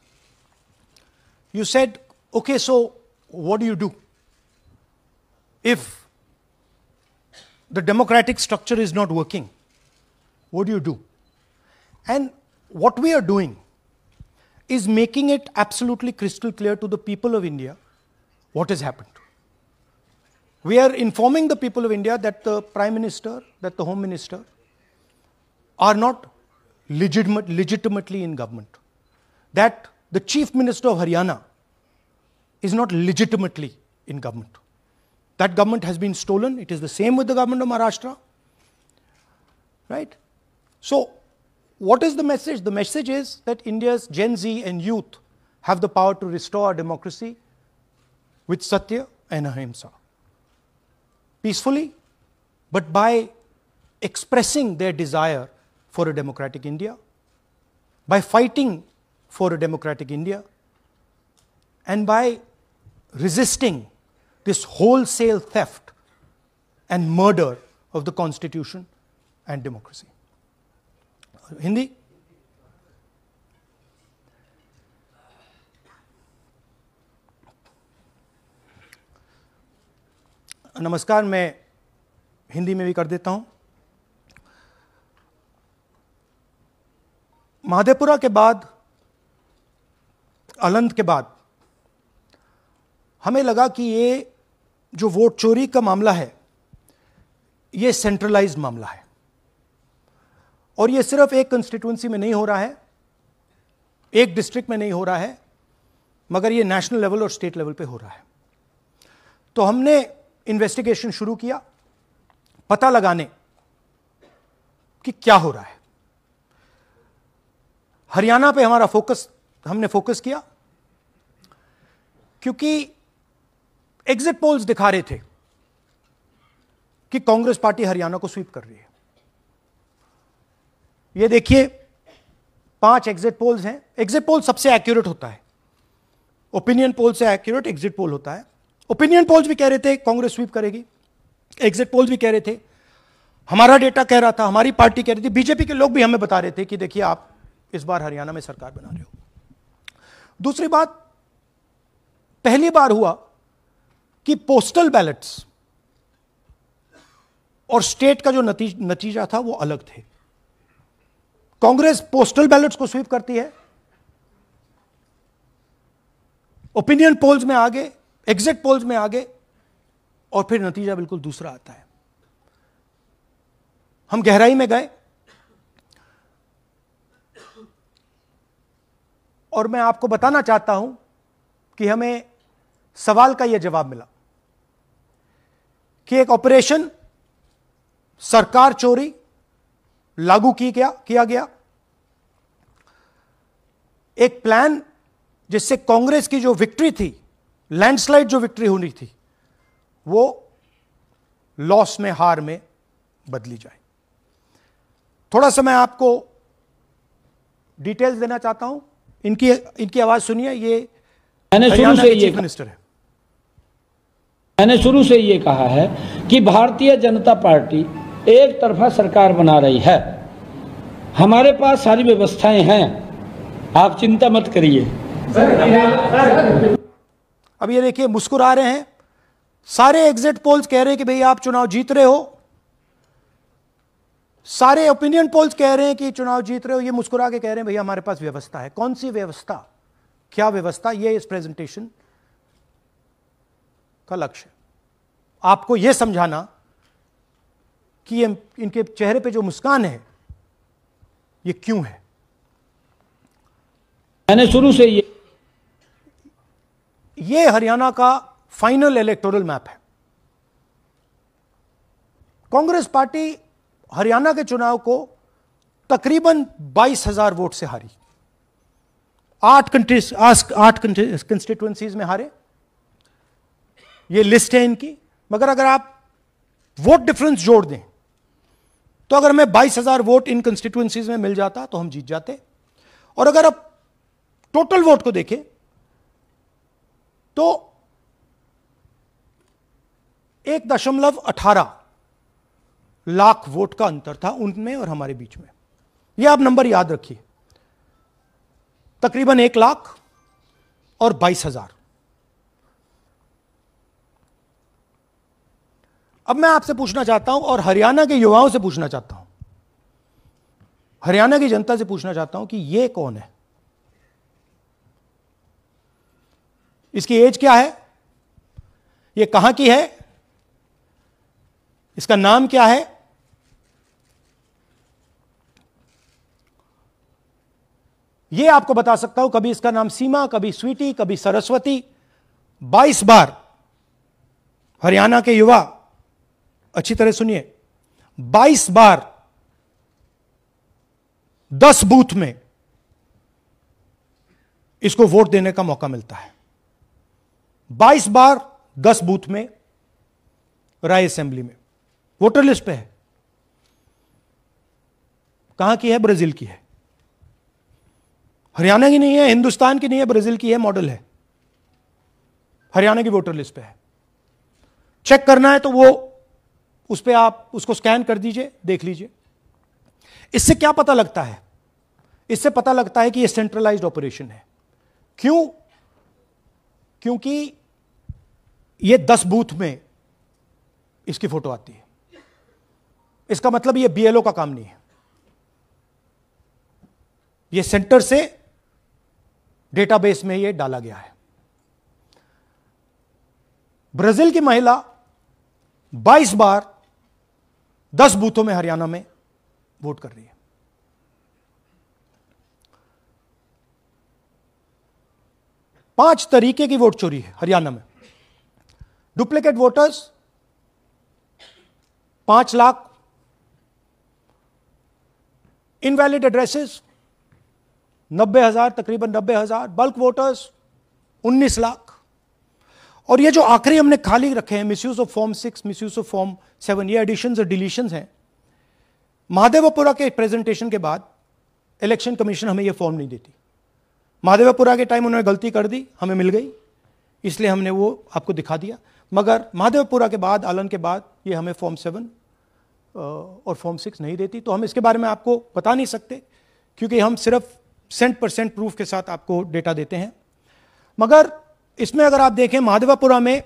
B: you said, okay, so what do you do if the democratic structure is not working? What do you do? And what we are doing is making it absolutely crystal clear to the people of India what has happened. We are informing the people of India that the Prime Minister, that the Home Minister are not legitimately in government. That the Chief Minister of Haryana is not legitimately in government. That government has been stolen. It is the same with the government of Maharashtra. Right? So, what is the message? The message is that India's Gen Z and youth have the power to restore our democracy with Satya and Ahimsa. Peacefully, but by expressing their desire for a democratic India, by fighting for a democratic India, and by resisting this wholesale theft and murder of the Constitution and democracy. Hindi? नमस्कार, मैं हिंदी में भी कर देता हूं। महादेवपुरा के बाद, अलंध के बाद हमें लगा कि ये जो वोट चोरी का मामला है, ये सेंट्रलाइज्ड मामला है और ये सिर्फ एक कंस्टिट्यूंसी में नहीं हो रहा है, एक डिस्ट्रिक्ट में नहीं हो रहा है, मगर ये नेशनल लेवल और स्टेट लेवल पे हो रहा है। तो हमने इन्वेस्टिगेशन शुरू किया, पता लगाने कि क्या हो रहा है। हरियाणा पे हमने फोकस किया क्योंकि एग्जिट पोल्स दिखा रहे थे कि कांग्रेस पार्टी हरियाणा को स्वीप कर रही है। ये देखिए 5 एग्जिट पोल्स हैं। एग्जिट पोल सबसे एक्यूरेट होता है, ओपिनियन पोल से एक्यूरेट एग्जिट पोल होता है। ओपिनियन पोल्स भी कह रहे थे कांग्रेस स्वीप करेगी, एग्जिट पोल्स भी कह रहे थे, हमारा डेटा कह रहा था, हमारी पार्टी कह रही थी, बीजेपी के लोग भी हमें बता रहे थे कि देखिए आप इस बार हरियाणा में सरकार बना रहे हो। दूसरी बात, पहली बार हुआ कि पोस्टल बैलेट्स और स्टेट का जो नतीजा था वो अलग थे। कांग्रेस पोस्टल बैलेट्स को स्वीप करती है, ओपिनियन पोल्स में आगे, एग्जिट पोल्स में आगे, और फिर नतीजा बिल्कुल दूसरा आता है। हम गहराई में गए और मैं आपको बताना चाहता हूं कि हमें सवाल का यह जवाब मिला कि एक ऑपरेशन सरकार चोरी लागू किया गया, एक प्लान जिससे कांग्रेस की जो विक्ट्री थी, लैंडस्लाइड जो विक्ट्री होनी थी, वो लॉस में, हार में बदली जाए। थोड़ा सा मैं आपको डिटेल्स देना चाहता हूं। इनकी आवाज सुनिए। ये हरियाणा के चीफ मिनिस्टर है।
A: मैंने शुरू से ये कहा है कि भारतीय जनता पार्टी एक तरफा सरकार बना रही है। हमारे पास सारी व्यवस्थाएं हैं, आप चिंता मत करिए।
B: अब ये देखिए, मुस्कुरा रहे हैं। सारे एग्जिट पोल्स कह रहे हैं कि भाई आप चुनाव जीत रहे हो, सारे ओपिनियन पोल्स कह रहे हैं कि चुनाव जीत रहे हो। ये मुस्कुरा के कह रहे हैं भैया हमारे पास व्यवस्था है। कौन सी व्यवस्था, क्या व्यवस्था, ये इस प्रेजेंटेशन का लक्ष्य है। आपको यह समझाना कि ये इनके चेहरे पे जो मुस्कान है ये क्यों है।
A: मैंने शुरू से
B: ये हरियाणा का फाइनल इलेक्टोरल मैप है। कांग्रेस पार्टी हरियाणा के चुनाव को तकरीबन 22,000 वोट से हारी। 8 कंस्टिट्यूएंसीज में हारे। ये लिस्ट है इनकी। मगर अगर आप वोट डिफरेंस जोड़ दें तो अगर हमें 22,000 वोट इन कंस्टिट्यूएंसीज में मिल जाता तो हम जीत जाते। और अगर आप टोटल वोट को देखें तो 1.18 लाख वोट का अंतर था उनमें और हमारे बीच में। यह आप नंबर याद रखिए, तकरीबन 1 लाख और 22,000। अब मैं आपसे पूछना चाहता हूं और हरियाणा के युवाओं से पूछना चाहता हूं, हरियाणा की जनता से पूछना चाहता हूं कि यह कौन है, इसकी एज क्या है, यह कहां की है, इसका नाम क्या है। यह आपको बता सकता हूं, कभी इसका नाम सीमा, कभी स्वीटी, कभी सरस्वती। 22 बार हरियाणा के युवा, अच्छी तरह सुनिए, 22 बार 10 बूथ में इसको वोट देने का मौका मिलता है। 22 बार 10 बूथ में राय असेंबली में, वोटर लिस्ट पे है। कहां की है? ब्राजील की है। हरियाणा की नहीं है, हिंदुस्तान की नहीं है, ब्राजील की है, मॉडल है, हरियाणा की वोटर लिस्ट पे है। चेक करना है तो वो उस पर आप उसको स्कैन कर दीजिए, देख लीजिए। इससे क्या पता लगता है? इससे पता लगता है कि ये सेंट्रलाइज्ड ऑपरेशन है। क्यों? क्योंकि ये 10 बूथ में इसकी फोटो आती है। इसका मतलब ये बीएलओ का काम नहीं है, ये सेंटर से डेटाबेस में ये डाला गया है। ब्राजील की महिला 22 बार 10 बूथों में हरियाणा में वोट कर रही है। पांच तरीके की वोट चोरी है हरियाणा में। Duplicate voters 5 lakh, invalid addresses 90,000, तकरीबन 90,000, बल्क वोटर्स 19 लाख। और ये जो आखिरी हमने खाली रखे हैं, misuse of form 6, misuse of form 7, ये एडिशंस और डिलीशंस हैं। महादेवपुरा के प्रेजेंटेशन के बाद इलेक्शन कमीशन हमें ये फॉर्म नहीं देती। महादेवपुरा के टाइम उन्होंने गलती कर दी, हमें मिल गई, इसलिए हमने वो आपको दिखा दिया। मगर महादेवपुरा के बाद, आलन के बाद ये हमें फॉर्म 7 और फॉर्म 6 नहीं देती। तो हम इसके बारे में आपको बता नहीं सकते, क्योंकि हम सिर्फ 100% प्रूफ के साथ आपको डेटा देते हैं। मगर इसमें अगर आप देखें, महादेवपुरा में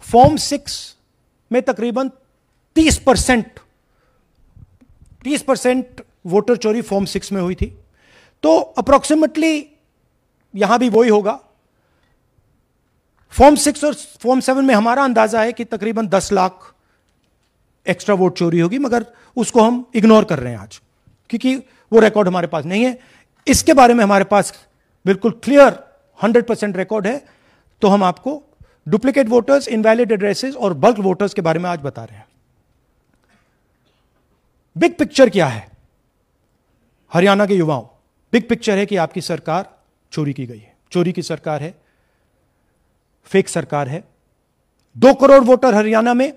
B: फॉर्म 6 में तकरीबन 30% वोटर चोरी फॉर्म 6 में हुई थी। तो अप्रोक्सीमेटली यहां भी वही होगा। फॉर्म 6 और फॉर्म 7 में हमारा अंदाजा है कि तकरीबन 10 लाख एक्स्ट्रा वोट चोरी होगी, मगर उसको हम इग्नोर कर रहे हैं आज, क्योंकि वो रिकॉर्ड हमारे पास नहीं है। इसके बारे में हमारे पास बिल्कुल क्लियर 100% रिकॉर्ड है। तो हम आपको डुप्लीकेट वोटर्स, इनवैलिड एड्रेसेस और बल्क वोटर्स के बारे में आज बता रहे हैं। बिग पिक्चर क्या है हरियाणा के युवाओं? बिग पिक्चर है कि आपकी सरकार चोरी की गई है, चोरी की सरकार है, फेक सरकार है। 2 करोड़ वोटर हरियाणा में,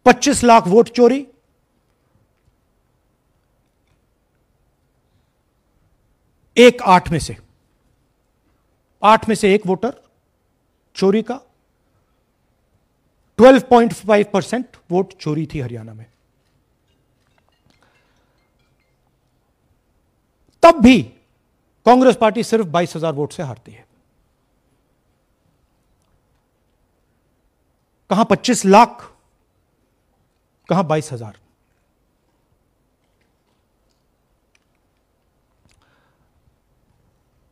B: 25 लाख वोट चोरी, एक 8 में से 1 वोटर चोरी का। 12.5% वोट चोरी थी हरियाणा में। तब भी कांग्रेस पार्टी सिर्फ 22,000 वोट से हारती है। कहां 25 लाख, कहां 22,000।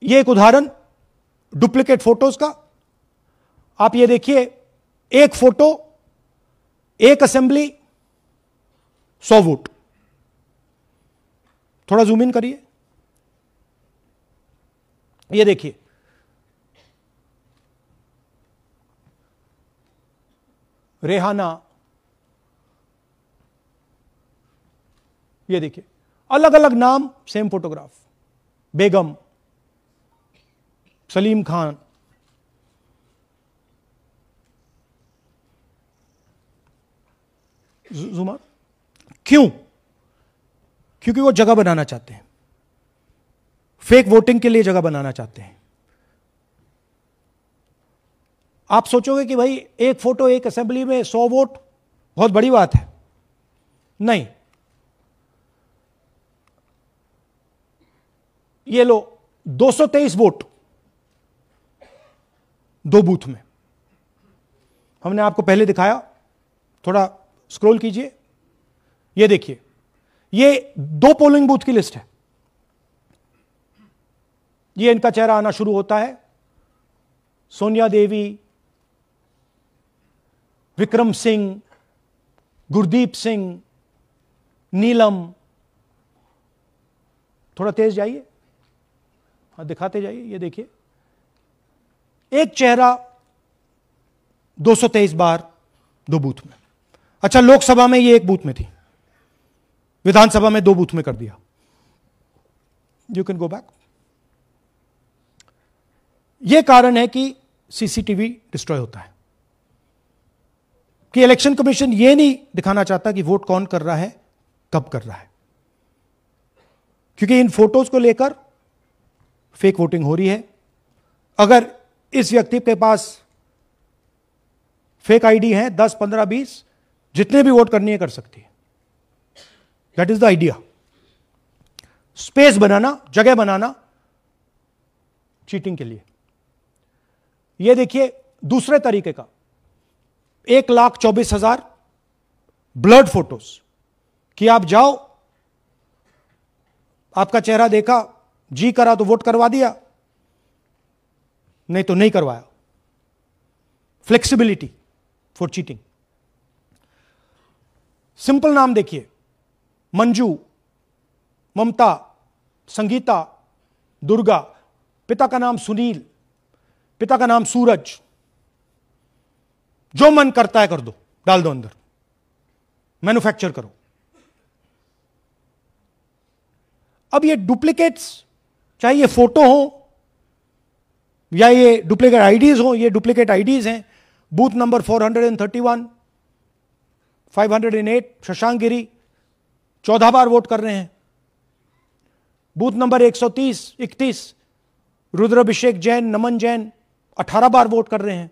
B: यह एक उदाहरण डुप्लीकेट फोटोज का। आप ये देखिए, एक फोटो, एक असेंबली, 100 वोट। थोड़ा जूम इन करिए, ये देखिए, रेहाना, ये देखिए, अलग अलग नाम, सेम फोटोग्राफ। बेगम, सलीम खान, जुमा। क्यों? क्योंकि वो जगह बनाना चाहते हैं, फेक वोटिंग के लिए जगह बनाना चाहते हैं। आप सोचोगे कि भाई एक फोटो, एक असेंबली में 100 वोट बहुत बड़ी बात है। नहीं, ये लो 223 वोट 2 बूथ में। हमने आपको पहले दिखाया, थोड़ा स्क्रॉल कीजिए, ये देखिए, ये 2 पोलिंग बूथ की लिस्ट है। ये इनका चेहरा आना शुरू होता है, सोनिया देवी, विक्रम सिंह, गुरदीप सिंह, नीलम। थोड़ा तेज जाइए, हाँ दिखाते जाइए, ये देखिए, एक चेहरा 223 बार 2 बूथ में। अच्छा, लोकसभा में ये 1 बूथ में थी, विधानसभा में 2 बूथ में कर दिया। You can go back. यह कारण है कि सीसीटीवी डिस्ट्रॉय होता है, कि इलेक्शन कमीशन यह नहीं दिखाना चाहता कि वोट कौन कर रहा है, कब कर रहा है। क्योंकि इन फोटोज को लेकर फेक वोटिंग हो रही है। अगर इस व्यक्ति के पास फेक आईडी है 10, 15, 20 जितने भी वोट करनी है कर सकती है। That is the idea. Space बनाना, जगह बनाना चीटिंग के लिए। यह देखिए दूसरे तरीके का 1,24,000 ब्लर्ड फोटोज कि आप जाओ, आपका चेहरा देखा, जी करा तो वोट करवा दिया, नहीं तो नहीं करवाया। Flexibility for cheating. सिंपल नाम देखिए, मंजू, ममता, संगीता, दुर्गा, पिता का नाम सुनील, पिता का नाम सूरज। जो मन करता है कर दो, डाल दो अंदर, मैन्युफैक्चर करो। अब ये डुप्लीकेट्स, चाहे ये फोटो हो या ये डुप्लीकेट आईडीज हो, ये डुप्लीकेट आईडीज हैं। बूथ नंबर 431, 508 शशांक गिरी 14 बार वोट कर रहे हैं। बूथ नंबर 130, 31 रुद्राभिषेक जैन, नमन जैन 18 बार वोट कर रहे हैं।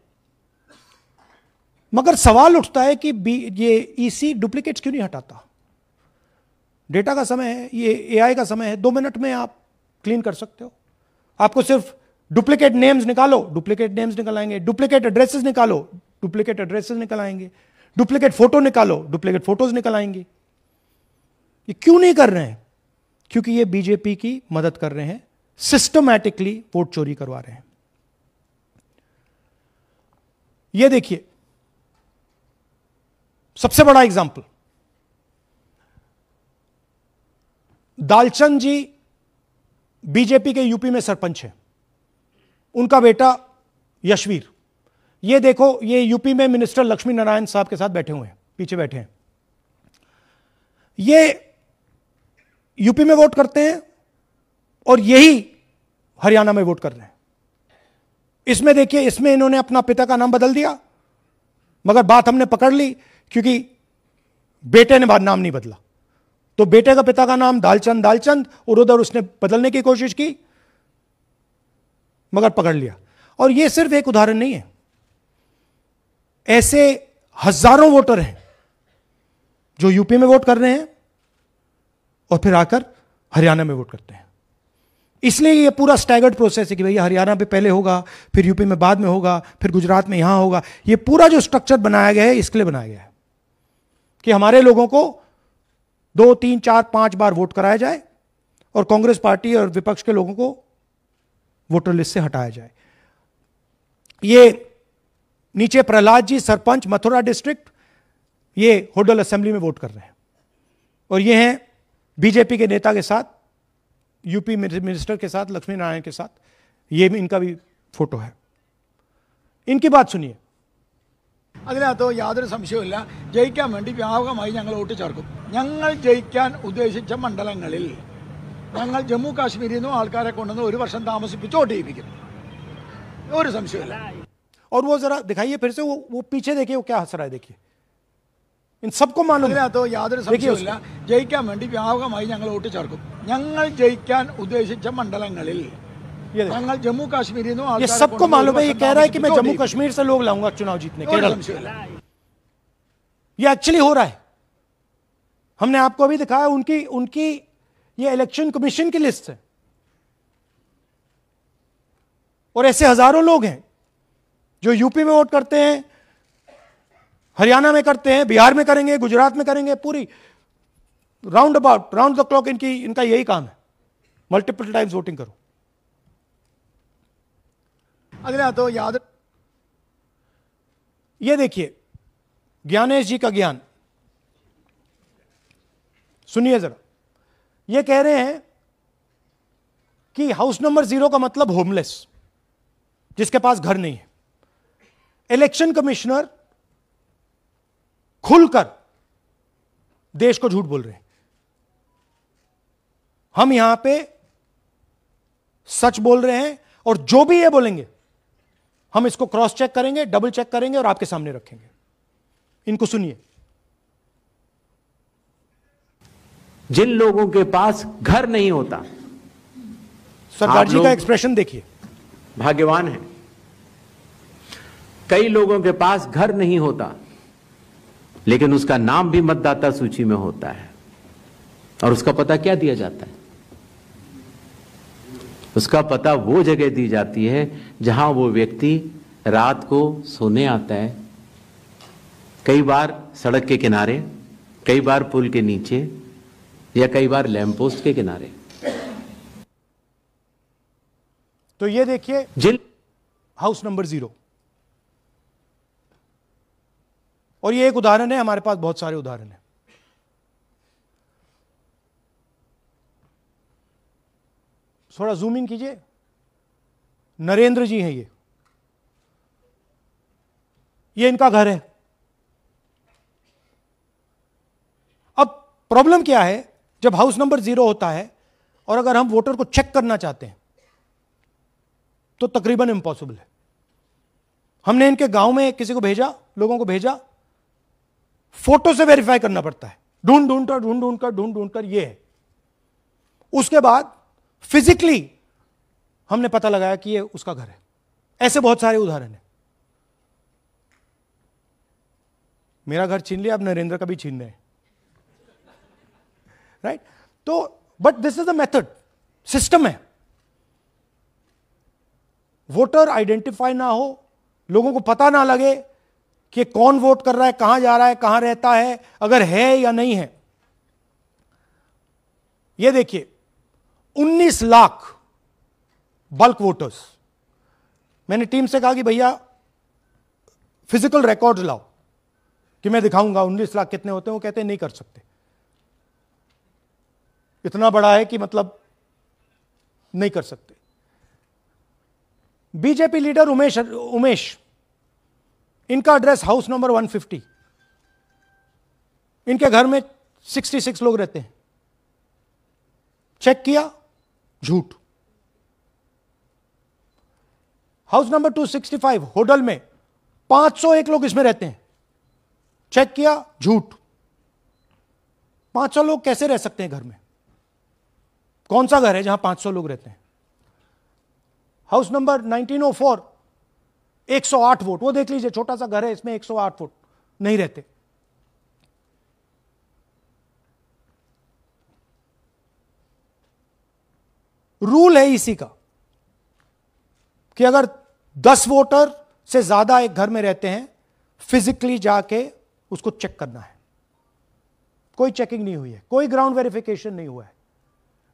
B: मगर सवाल उठता है कि ये ईसी डुप्लीकेट्स क्यों नहीं हटाता? डेटा का समय है, ये एआई का समय है, 2 मिनट में आप क्लीन कर सकते हो। आपको सिर्फ डुप्लीकेट नेम्स निकालो, डुप्लीकेट नेम्स निकल आएंगे। डुप्लीकेट एड्रेसेस निकालो, डुप्लीकेट एड्रेसेस निकल आएंगे। डुप्लीकेट फोटो निकालो, डुप्लीकेट फोटोज निकल आएंगे। ये क्यों नहीं कर रहे हैं? क्योंकि ये बीजेपी की मदद कर रहे हैं, सिस्टमैटिकली वोट चोरी करवा रहे हैं। ये देखिए सबसे बड़ा एग्जाम्पल, दालचंद जी बीजेपी के यूपी में सरपंच है, उनका बेटा यशवीर। ये देखो, ये यूपी में मिनिस्टर लक्ष्मी नारायण साहब के साथ बैठे हुए हैं, पीछे बैठे हैं। ये यूपी में वोट करते हैं और यही हरियाणा में वोट कर रहे हैं। इसमें देखिए, इसमें इन्होंने अपना पिता का नाम बदल दिया, मगर बात हमने पकड़ ली क्योंकि बेटे ने बाद नाम नहीं बदला। तो बेटे का पिता का नाम दालचंद और उधर उसने बदलने की कोशिश की, मगर पकड़ लिया। और यह सिर्फ एक उदाहरण नहीं है, ऐसे हजारों वोटर हैं जो यूपी में वोट कर रहे हैं और फिर आकर हरियाणा में वोट करते हैं। इसलिए ये पूरा स्टैगर्ड प्रोसेस है कि भैया हरियाणा पे पहले होगा, फिर यूपी में बाद में होगा, फिर गुजरात में यहां होगा। ये पूरा जो स्ट्रक्चर बनाया गया है इसके लिए बनाया गया है कि हमारे लोगों को 2, 3, 4, 5 बार वोट कराया जाए और कांग्रेस पार्टी और विपक्ष के लोगों को वोटर लिस्ट से हटाया जाए। ये नीचे प्रहलाद जी सरपंच मथुरा डिस्ट्रिक्ट, ये होडल असेंबली में वोट कर रहे हैं और ये हैं बीजेपी के नेता के साथ, यूपी मिनिस्टर के साथ, लक्ष्मी नारायण के साथ। ये इनका भी फोटो है। इनकी बात सुनिए।
E: അതിനകത്ത് യാതൊരു സംശയവുമില്ല, ജയിക്കാൻ വേണ്ടി വ്യാപകമായി ഞങ്ങൾ വോട്ട് ചേർക്കും. ഞങ്ങൾ ജയിക്കാൻ ഉദ്ദേശിച്ച മണ്ഡലങ്ങളിൽ ഞങ്ങൾ ജമ്മു കാശ്മീരിൽ നിന്നും ആൾക്കാരെ കൊണ്ടുവന്ന് 1 വർഷം താമസിപ്പിച്ച് വോട്ട് ചെയ്യിപ്പിക്കും. ഒരു സംശയമില്ല.
B: और वो जरा दिखाइए फिर से, वो पीछे देखिए, वो क्या हंस रहा है, देखिए। इन सबको मालूम है।
E: അതിനകത്ത് യാതൊരു സംശയവുമില്ല, ജയിക്കാൻ വേണ്ടി വ്യാപകമായി ഞങ്ങൾ വോട്ട് ചേർക്കും. ഞങ്ങൾ ജയിക്കാൻ ഉദ്ദേശിച്ച മണ്ഡലങ്ങളിൽ ഞങ്ങൾ ജമ്മു കാശ്മീരിൽ നിന്നും
B: ये सबको मालूम है। ये कह रहा है कि मैं जम्मू कश्मीर से लोग लाऊंगा चुनाव जीतने, केरल। ये एक्चुअली हो रहा है। हमने आपको अभी दिखाया, उनकी ये इलेक्शन कमीशन की लिस्ट है और ऐसे हजारों लोग हैं जो यूपी में वोट करते हैं, हरियाणा में करते हैं, बिहार में करेंगे, गुजरात में करेंगे, पूरी round about, round the clock इनका यही काम है, मल्टीपल टाइम्स वोटिंग करो।
E: അതിനകത്ത് യാതൊരു
B: ये देखिए ज्ञानेश जी का ज्ञान सुनिए जरा। ये कह रहे हैं कि हाउस नंबर 0 का मतलब होमलेस, जिसके पास घर नहीं है। इलेक्शन कमिश्नर खुलकर देश को झूठ बोल रहे हैं। हम यहां पे सच बोल रहे हैं और जो भी ये बोलेंगे हम इसको क्रॉस चेक करेंगे, डबल चेक करेंगे और आपके सामने रखेंगे। इनको सुनिए।
F: जिन लोगों के पास घर नहीं होता,
B: सरदार जी का एक्सप्रेशन देखिए,
F: भाग्यवान है। कई लोगों के पास घर नहीं होता, लेकिन उसका नाम भी मतदाता सूची में होता है। और उसका पता क्या दिया जाता है? उसका पता वो जगह दी जाती है जहां वो व्यक्ति रात को सोने आता है, कई बार सड़क के किनारे, कई बार पुल के नीचे, या कई बार लैंप पोस्ट के किनारे।
B: तो ये देखिए
F: जिन
B: हाउस नंबर 0, और ये एक उदाहरण है, हमारे पास बहुत सारे उदाहरण हैं। थोड़ा जूम इन कीजिए। नरेंद्र जी हैं ये इनका घर है। अब प्रॉब्लम क्या है, जब हाउस नंबर 0 होता है और अगर हम वोटर को चेक करना चाहते हैं तो तकरीबन इम्पॉसिबल है। हमने इनके गांव में किसी को भेजा, लोगों को भेजा, फोटो से वेरीफाई करना पड़ता है, ढूंढ कर ये है। उसके बाद फिजिकली हमने पता लगाया कि ये उसका घर है। ऐसे बहुत सारे उदाहरण हैं। मेरा घर छीन लिया, अब नरेंद्र का भी छीन रहे हैं, राइट? तो but this is the method, system है। वोटर आइडेंटिफाई ना हो, लोगों को पता ना लगे कि कौन वोट कर रहा है, कहां जा रहा है, कहां रहता है, अगर है या नहीं है। यह देखिए 19 लाख बल्क वोटर्स। मैंने टीम से कहा कि भैया फिजिकल रिकॉर्ड्स लाओ कि मैं दिखाऊंगा 19 लाख कितने होते हैं। वो कहते हैं नहीं कर सकते, इतना बड़ा है कि मतलब नहीं कर सकते। बीजेपी लीडर उमेश, इनका एड्रेस हाउस नंबर 150। इनके घर में 66 लोग रहते हैं। चेक किया, झूठ। हाउस नंबर 265 होडल में 501 लोग इसमें रहते हैं। चेक किया, झूठ। 500 लोग कैसे रह सकते हैं घर में? कौन सा घर है जहां 500 लोग रहते हैं? हाउस नंबर 1904 108 वोट, वो देख लीजिए, छोटा सा घर है, इसमें 108 वोट नहीं रहते। रूल है इसी का कि अगर 10 वोटर से ज्यादा एक घर में रहते हैं, फिजिकली जाके उसको चेक करना है। कोई चेकिंग नहीं हुई है, कोई ग्राउंड वेरिफिकेशन नहीं हुआ है।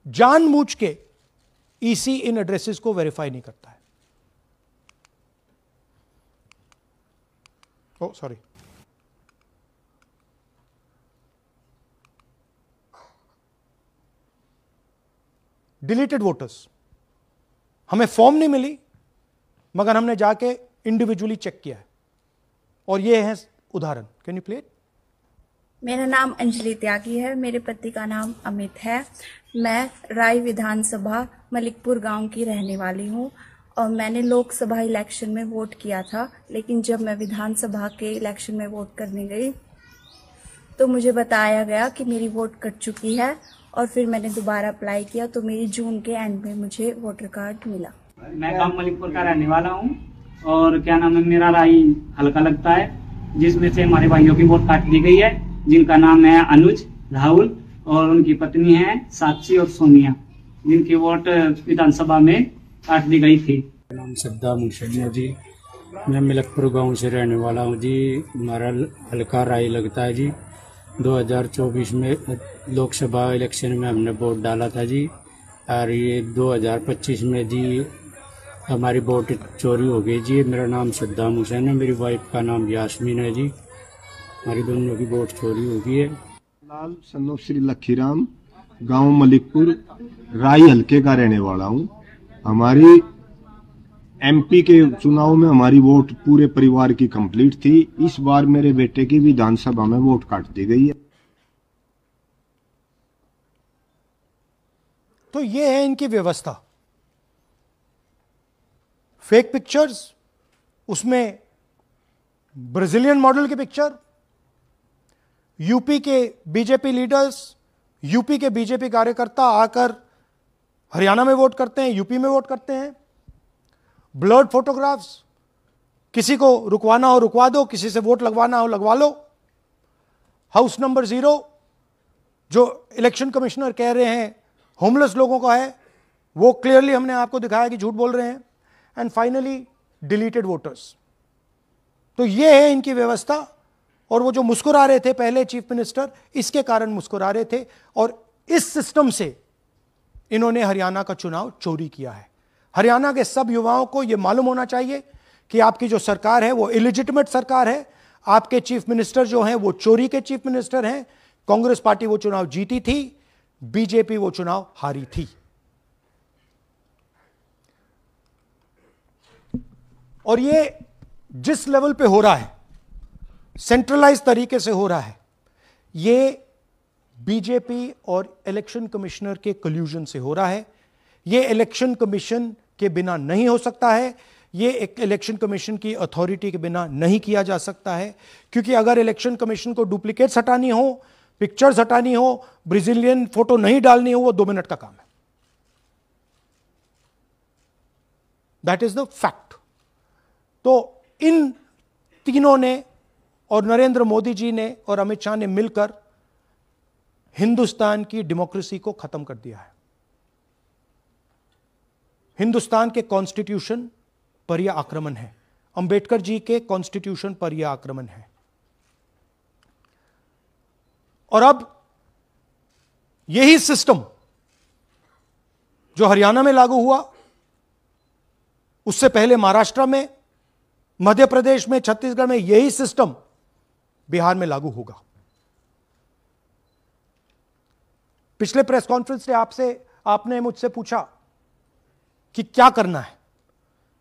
B: जानबूझ के ईसी इन एड्रेसेस को वेरीफाई नहीं करता है। ओ सॉरी, डिलीटेड वोटर्स, हमें फॉर्म नहीं मिली मगर हमने जाके इंडिविजुअली चेक किया है। और ये है उदाहरण। Can you play it?
G: मेरा नाम अंजलि त्यागी है, मेरे पति का नाम अमित है। मैं राय विधानसभा मलिकपुर गांव की रहने वाली हूं और मैंने लोकसभा इलेक्शन में वोट किया था, लेकिन जब मैं विधानसभा के इलेक्शन में वोट करने गई तो मुझे बताया गया कि मेरी वोट कट चुकी है और फिर मैंने दोबारा अप्लाई किया तो मेरी जून के एंड में मुझे वोटर कार्ड मिला।
H: मैं गांव मलिकपुर का रहने वाला हूं और क्या नाम है, मेरा राय हल्का लगता है, जिसमें से हमारे भाइयों की वोट काट दी गई है, जिनका नाम है अनुज, राहुल और उनकी पत्नी है साक्षी और सोनिया, जिनकी वोट विधानसभा में काट दी गई थी।
I: नाम सद्दाम हुसैन जी, मैं मलिकपुर गांव से रहने वाला हूं जी। हमारा हल्का राय लगता है जी। 2024 में लोकसभा इलेक्शन में हमने वोट डाला था जी, और ये 2025 में जी हमारी वोट चोरी हो गई जी। मेरा नाम सद्दाम हुसैन है, मेरी वाइफ का नाम यास्मीन है जी। हमारी दोनों की वोट चोरी हो गई है।
J: लाल सन्नो श्री लखीराम, गांव मलिकपुर, राय हल्के का रहने वाला हूं। हमारी एमपी के चुनाव में हमारी वोट पूरे परिवार की कंप्लीट थी। इस बार मेरे बेटे की विधानसभा में वोट काट दी गई है।
B: तो ये है इनकी व्यवस्था। फेक पिक्चर्स, उसमें ब्राजीलियन मॉडल की पिक्चर, यूपी के बीजेपी लीडर्स, यूपी के बीजेपी कार्यकर्ता आकर हरियाणा में वोट करते हैं, यूपी में वोट करते हैं। ब्लर्ड फोटोग्राफ्स, किसी को रुकवाना हो रुकवा दो, किसी से वोट लगवाना हो लगवा लो। हाउस नंबर 0 जो इलेक्शन कमिश्नर कह रहे हैं होमलेस लोगों का है, वो क्लियरली हमने आपको दिखाया कि झूठ बोल रहे हैं। And finally deleted voters. तो ये है इनकी व्यवस्था। और वो जो मुस्कुरा रहे थे पहले चीफ मिनिस्टर, इसके कारण मुस्कुरा रहे थे। और इस सिस्टम से इन्होंने हरियाणा का चुनाव चोरी किया है। हरियाणा के सब युवाओं को यह मालूम होना चाहिए कि आपकी जो सरकार है वो इलिजिटिमेट सरकार है। आपके चीफ मिनिस्टर जो हैं वो चोरी के चीफ मिनिस्टर हैं। कांग्रेस पार्टी वो चुनाव जीती थी, बीजेपी वो चुनाव हारी थी। और ये जिस लेवल पे हो रहा है, सेंट्रलाइज तरीके से हो रहा है, ये बीजेपी और इलेक्शन कमिश्नर के कल्यूजन से हो रहा है। ये इलेक्शन कमीशन के बिना नहीं हो सकता है। ये एक इलेक्शन कमीशन की अथॉरिटी के बिना नहीं किया जा सकता है। क्योंकि अगर इलेक्शन कमीशन को डुप्लीकेट्स हटानी हो, पिक्चर्स हटानी हो, ब्राजीलियन फोटो नहीं डालनी हो, वो 2 मिनट का काम है। That is the fact. तो इन तीनों ने और नरेंद्र मोदी जी ने और अमित शाह ने मिलकर हिंदुस्तान की डेमोक्रेसी को खत्म कर दिया है। हिंदुस्तान के कॉन्स्टिट्यूशन पर यह आक्रमण है। अंबेडकर जी के कॉन्स्टिट्यूशन पर यह आक्रमण है। और अब यही सिस्टम जो हरियाणा में लागू हुआ, उससे पहले महाराष्ट्र में, मध्य प्रदेश में, छत्तीसगढ़ में, यही सिस्टम बिहार में लागू होगा। पिछले प्रेस कॉन्फ्रेंस में आपने मुझसे पूछा कि क्या करना है।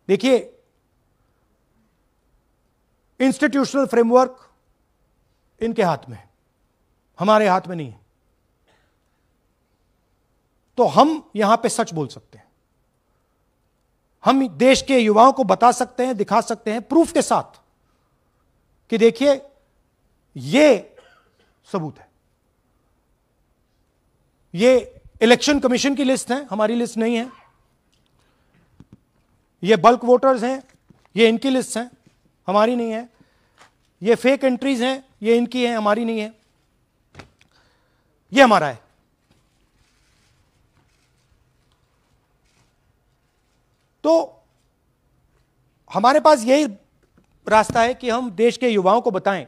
B: देखिए, इंस्टीट्यूशनल फ्रेमवर्क इनके हाथ में है, हमारे हाथ में नहीं है। तो हम यहां पे सच बोल सकते हैं। हम देश के युवाओं को बता सकते हैं, दिखा सकते हैं प्रूफ के साथ कि देखिए ये सबूत है। ये इलेक्शन कमीशन की लिस्ट है, हमारी लिस्ट नहीं है। ये बल्क वोटर्स हैं, ये इनकी लिस्ट है, हमारी नहीं है। ये फेक एंट्रीज हैं, ये इनकी है, हमारी नहीं है। ये हमारा है। तो हमारे पास यही रास्ता है कि हम देश के युवाओं को बताएं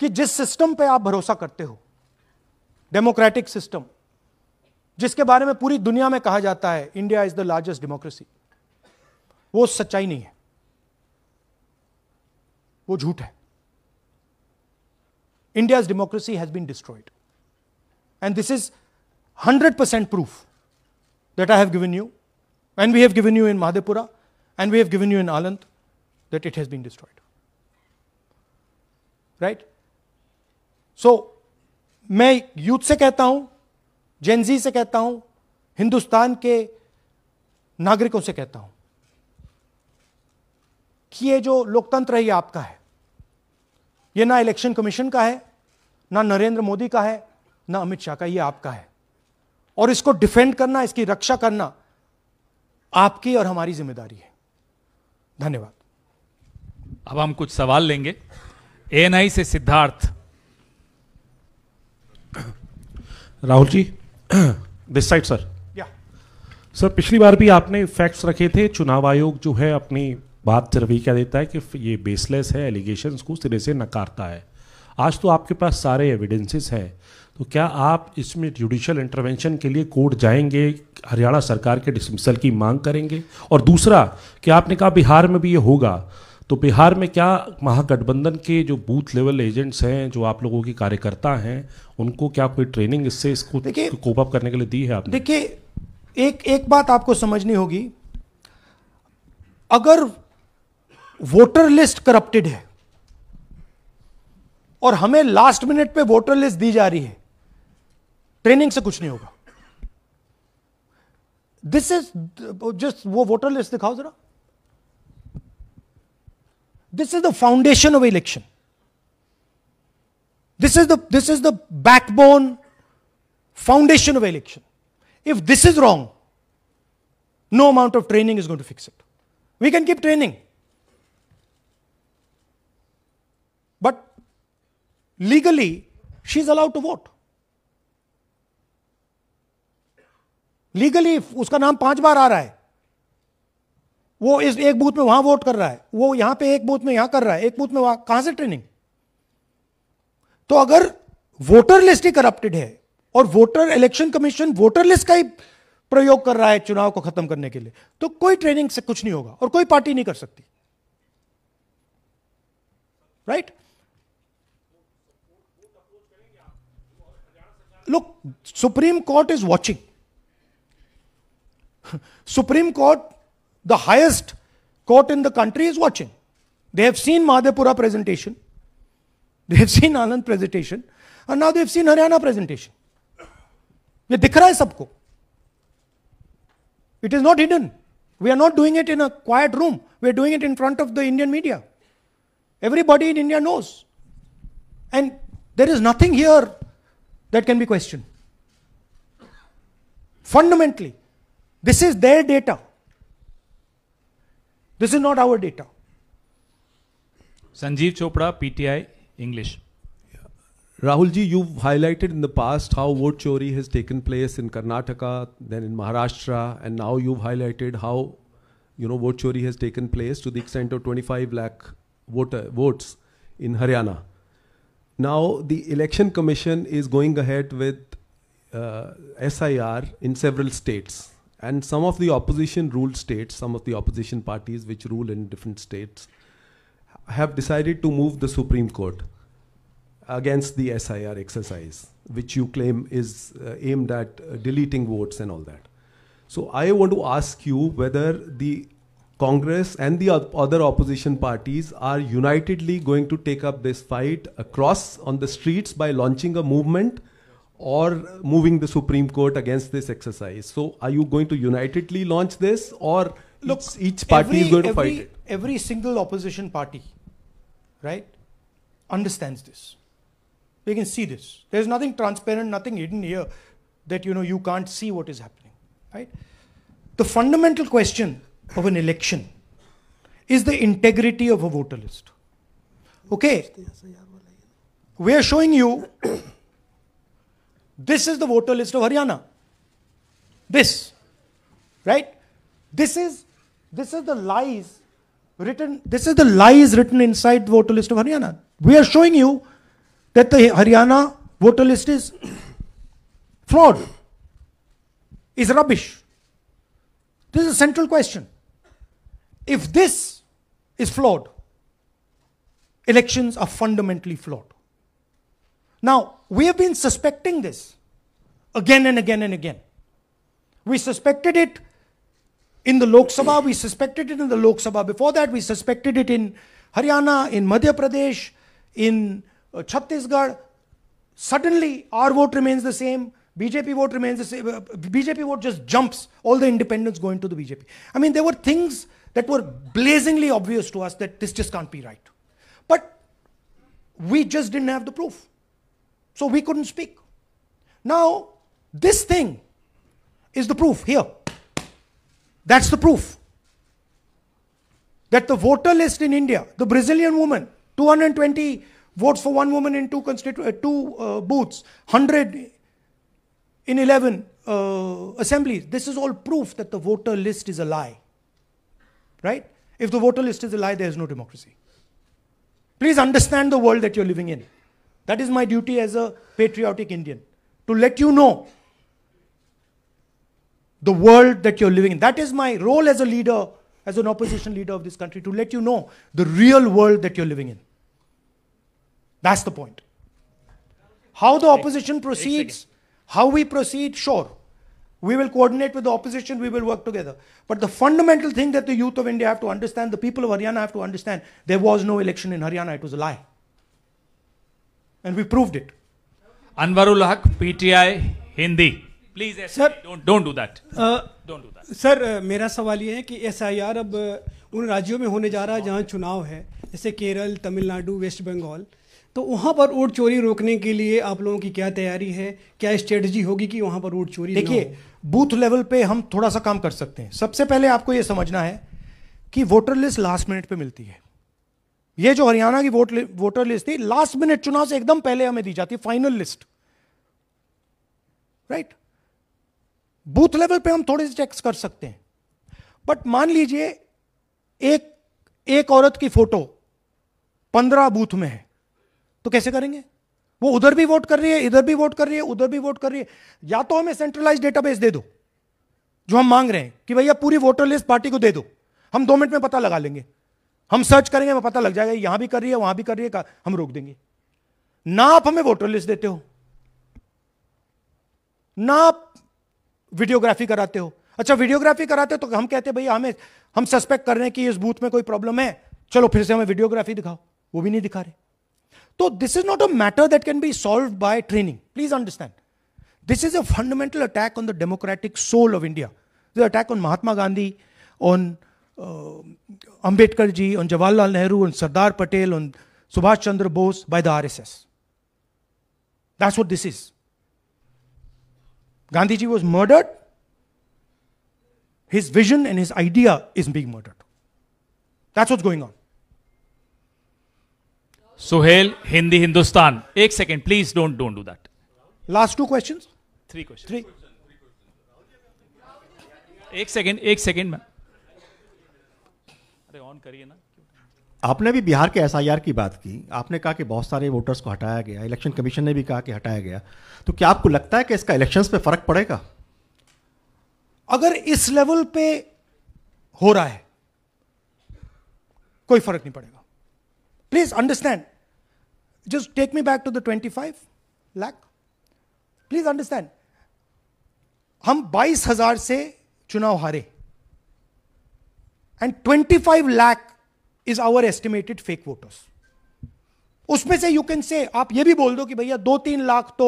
B: कि जिस सिस्टम पे आप भरोसा करते हो, डेमोक्रेटिक सिस्टम, जिसके बारे में पूरी दुनिया में कहा जाता है India is the largest democracy, वो सच्चाई नहीं है, वो झूठ है। India's democracy has been destroyed. And this is 100% proof that I have given you, and we have given you in Madhepura, and we have given you in Aland, that it has been destroyed. Right? So, मैं youth से कहता हूं, Gen Z से कहता हूं, हिंदुस्तान के नागरिकों से कहता हूं कि ये जो लोकतंत्र है ये आपका है। ये ना इलेक्शन कमीशन का है, ना नरेंद्र मोदी का है, ना अमित शाह का, ये आपका है। और इसको डिफेंड करना, इसकी रक्षा करना आपकी और हमारी जिम्मेदारी है। धन्यवाद।
N: अब हम कुछ सवाल लेंगे। एएनआई से Siddharth.
O: Rahul ji, this side sir. Sir, पिछली बार भी आपने फैक्ट्स रखे थे। चुनाव आयोग जो है अपनी बात से रवैया क्या देता है कि ये बेसलेस है, एलिगेशंस को सिरे से नकारता है। आज तो आपके पास सारे एविडेंसेस हैं, तो क्या आप इसमें जुडिशियल इंटरवेंशन के लिए कोर्ट जाएंगे, हरियाणा सरकार के डिसमिसल की मांग करेंगे? और दूसरा, कि आपने कहा बिहार में भी ये होगा, तो बिहार में क्या महागठबंधन के जो बूथ लेवल एजेंट्स हैं, जो आप लोगों के कार्यकर्ता हैं, उनको क्या कोई ट्रेनिंग इससे इसको कोप अप करने के लिए दी है आपने?
B: देखिए, एक बात आपको समझनी होगी। अगर वोटर लिस्ट करप्टेड है और हमें लास्ट मिनट पे वोटर लिस्ट दी जा रही है, ट्रेनिंग से कुछ नहीं होगा। दिस इज जस्ट, वो वोटर लिस्ट दिखाओ जरा। This is the foundation of election. This is the backbone foundation of election. If this is wrong, no amount of training is going to fix it. We can keep training. But legally, she's allowed to vote. Legally, if उसका नाम 5 बार आ रहा है, वो इस एक booth में वहां vote कर रहा है, वो यहां पे एक बूथ में यहां कर रहा है, एक बूथ में वहां, कहां से ट्रेनिंग? तो अगर वोटर लिस्ट ही करप्टेड है और voter election commission voter list का ही प्रयोग कर रहा है चुनाव को खत्म करने के लिए, तो कोई ट्रेनिंग से कुछ नहीं होगा और कोई पार्टी नहीं कर सकती. Right? Look, Supreme Court is watching. Supreme Court, the highest court in the country, is watching. They have seen Madhepura presentation. They have seen Anand presentation. And now they have seen Haryana presentation. ये दिख रहा है सबको. It is not hidden. We are not doing it in a quiet room. We are doing it in front of the Indian media. Everybody in India knows. And there is nothing here that can be questioned. Fundamentally, this is their data. This is not our data.
N: Sanjeev Chopra, PTI, English.
P: Rahul ji, you've highlighted in the past how vote chori has taken place in Karnataka, then in Maharashtra, and now you've highlighted how, vote chori has taken place to the extent of 25 lakh votes in Haryana. Now, the Election Commission is going ahead with SIR in several states. And some of the opposition ruled states, some of the opposition parties which rule in different states, have decided to move the Supreme Court against the SIR exercise, which you claim is aimed at deleting votes and all that. So I want to ask you whether the Congress and the other opposition parties are unitedly going to take up this fight across on the streets by launching a movement or moving the Supreme Court against this exercise. So are you going to unitedly launch this, or look, each party is going to fight it?
B: Every single opposition party, right, understands this. We can see this. There's nothing transparent, nothing hidden here that you can't see what is happening, right? The fundamental question of an election is the integrity of a voter list. Okay, we are showing you this is the voter list of Haryana. This, right? This is the lies written. This is the lies written inside the voter list of Haryana. We are showing you that the Haryana voter list is fraud, is rubbish. This is a central question. If this is flawed, elections are fundamentally flawed. Now, we have been suspecting this again and again and again. We suspected it in the Lok Sabha, we suspected it in the Lok Sabha before that, we suspected it in Haryana, in Madhya Pradesh, in Chhattisgarh. Suddenly, our vote remains the same, BJP vote remains the same, BJP vote just jumps, all the independents go into the BJP. I mean, there were things that were blazingly obvious to us that this just can't be right. But we just didn't have the proof. So we couldn't speak. Now, this thing is the proof here. That's the proof. That the voter list in India, the Brazilian woman, 220 votes for one woman in two booths, 100 in 11 assemblies. This is all proof that the voter list is a lie. Right? If the voter list is a lie, there is no democracy. Please understand the world that you're living in. That is my duty as a patriotic Indian, to let you know the world that you're living in. That is my role as a leader, as an opposition leader of this country, to let you know the real world that you're living in. That's the point. How the opposition proceeds, how we proceed, sure. We will coordinate with the opposition, we will work together. But the fundamental thing that the youth of India have to understand, the people of Haryana have to understand, there was no election in Haryana, it was a lie. And we proved it.
N: Anwarul Haq, PTI, Hindi. Please, sir, don't do that. Don't do that.
Q: Sir मेरा सवाल ये है कि SIR अब उन राज्यों में होने जा रहा है जहाँ चुनाव है, जैसे केरल, तमिलनाडु, वेस्ट बंगाल, तो वहाँ पर वोट चोरी रोकने के लिए आप लोगों की क्या तैयारी है, क्या स्ट्रेटजी होगी कि वहाँ पर वोट चोरी ना हो?
B: देखिए, बूथ लेवल पे हम थोड़ा सा काम कर सकते हैं। सबसे पहले आपको ये समझना है कि वोटर लिस्ट लास्ट मिनट पे मिलती है। ये जो हरियाणा की वोटर लिस्ट थी, लास्ट मिनट चुनाव से एकदम पहले हमें दी जाती है final list, right. Booth level पे हम थोड़े से चेक्स कर सकते हैं, बट मान लीजिए एक औरत की फोटो 15 बूथ में है, तो कैसे करेंगे? वो उधर भी वोट कर रही है, इधर भी वोट कर रही है, उधर भी वोट कर रही है। या तो हमें सेंट्रलाइज डेटाबेस दे दो, जो हम मांग रहे हैं कि भैया पूरी वोटर लिस्ट पार्टी को दे दो, हम 2 मिनट में पता लगा लेंगे, हम सर्च करेंगे, हमें पता लग जाएगा यहां भी कर रही है, वहां भी कर रही है, हम रोक देंगे। ना आप हमें वोटर लिस्ट देते हो, ना आप वीडियोग्राफी कराते हो। अच्छा, वीडियोग्राफी कराते हो तो हम कहते हैं भैया हम सस्पेक्ट कर रहे हैं कि इस बूथ में कोई प्रॉब्लम है, चलो फिर से हमें वीडियोग्राफी दिखाओ, वो भी नहीं दिखा रहे। तो this is not a matter that can be solved by training, please understand. This is a fundamental attack on the democratic soul of India, the attack on Mahatma Gandhi, on Ambedkar ji, on Jawaharlal Nehru, on Sardar Patel, on Subhash Chandra Bose by the RSS. That's what this is. Gandhi ji was murdered. His vision and his idea is being murdered. That's what's going on.
N: Suhail, Hindi Hindustan. एक second, please don't do that.
B: Last 2 questions?
N: 3 questions.
B: 3.
N: एक second ma'am. अरे on करिए ना।
R: आपने भी बिहार के SIR की बात की, आपने कहा कि बहुत सारे वोटर्स को हटाया गया, इलेक्शन कमीशन ने भी कहा कि हटाया गया, तो क्या आपको लगता है कि इसका इलेक्शंस पे फर्क पड़ेगा?
B: अगर इस लेवल पे हो रहा है, कोई फर्क नहीं पड़ेगा। Please understand, just take me back to the 25 lakh. Please understand, हम 22,000 से चुनाव हारे, and 25 lakh is our estimated fake voters. उसमें से you can say, आप ये भी बोल दो कि भैया 2-3 लाख तो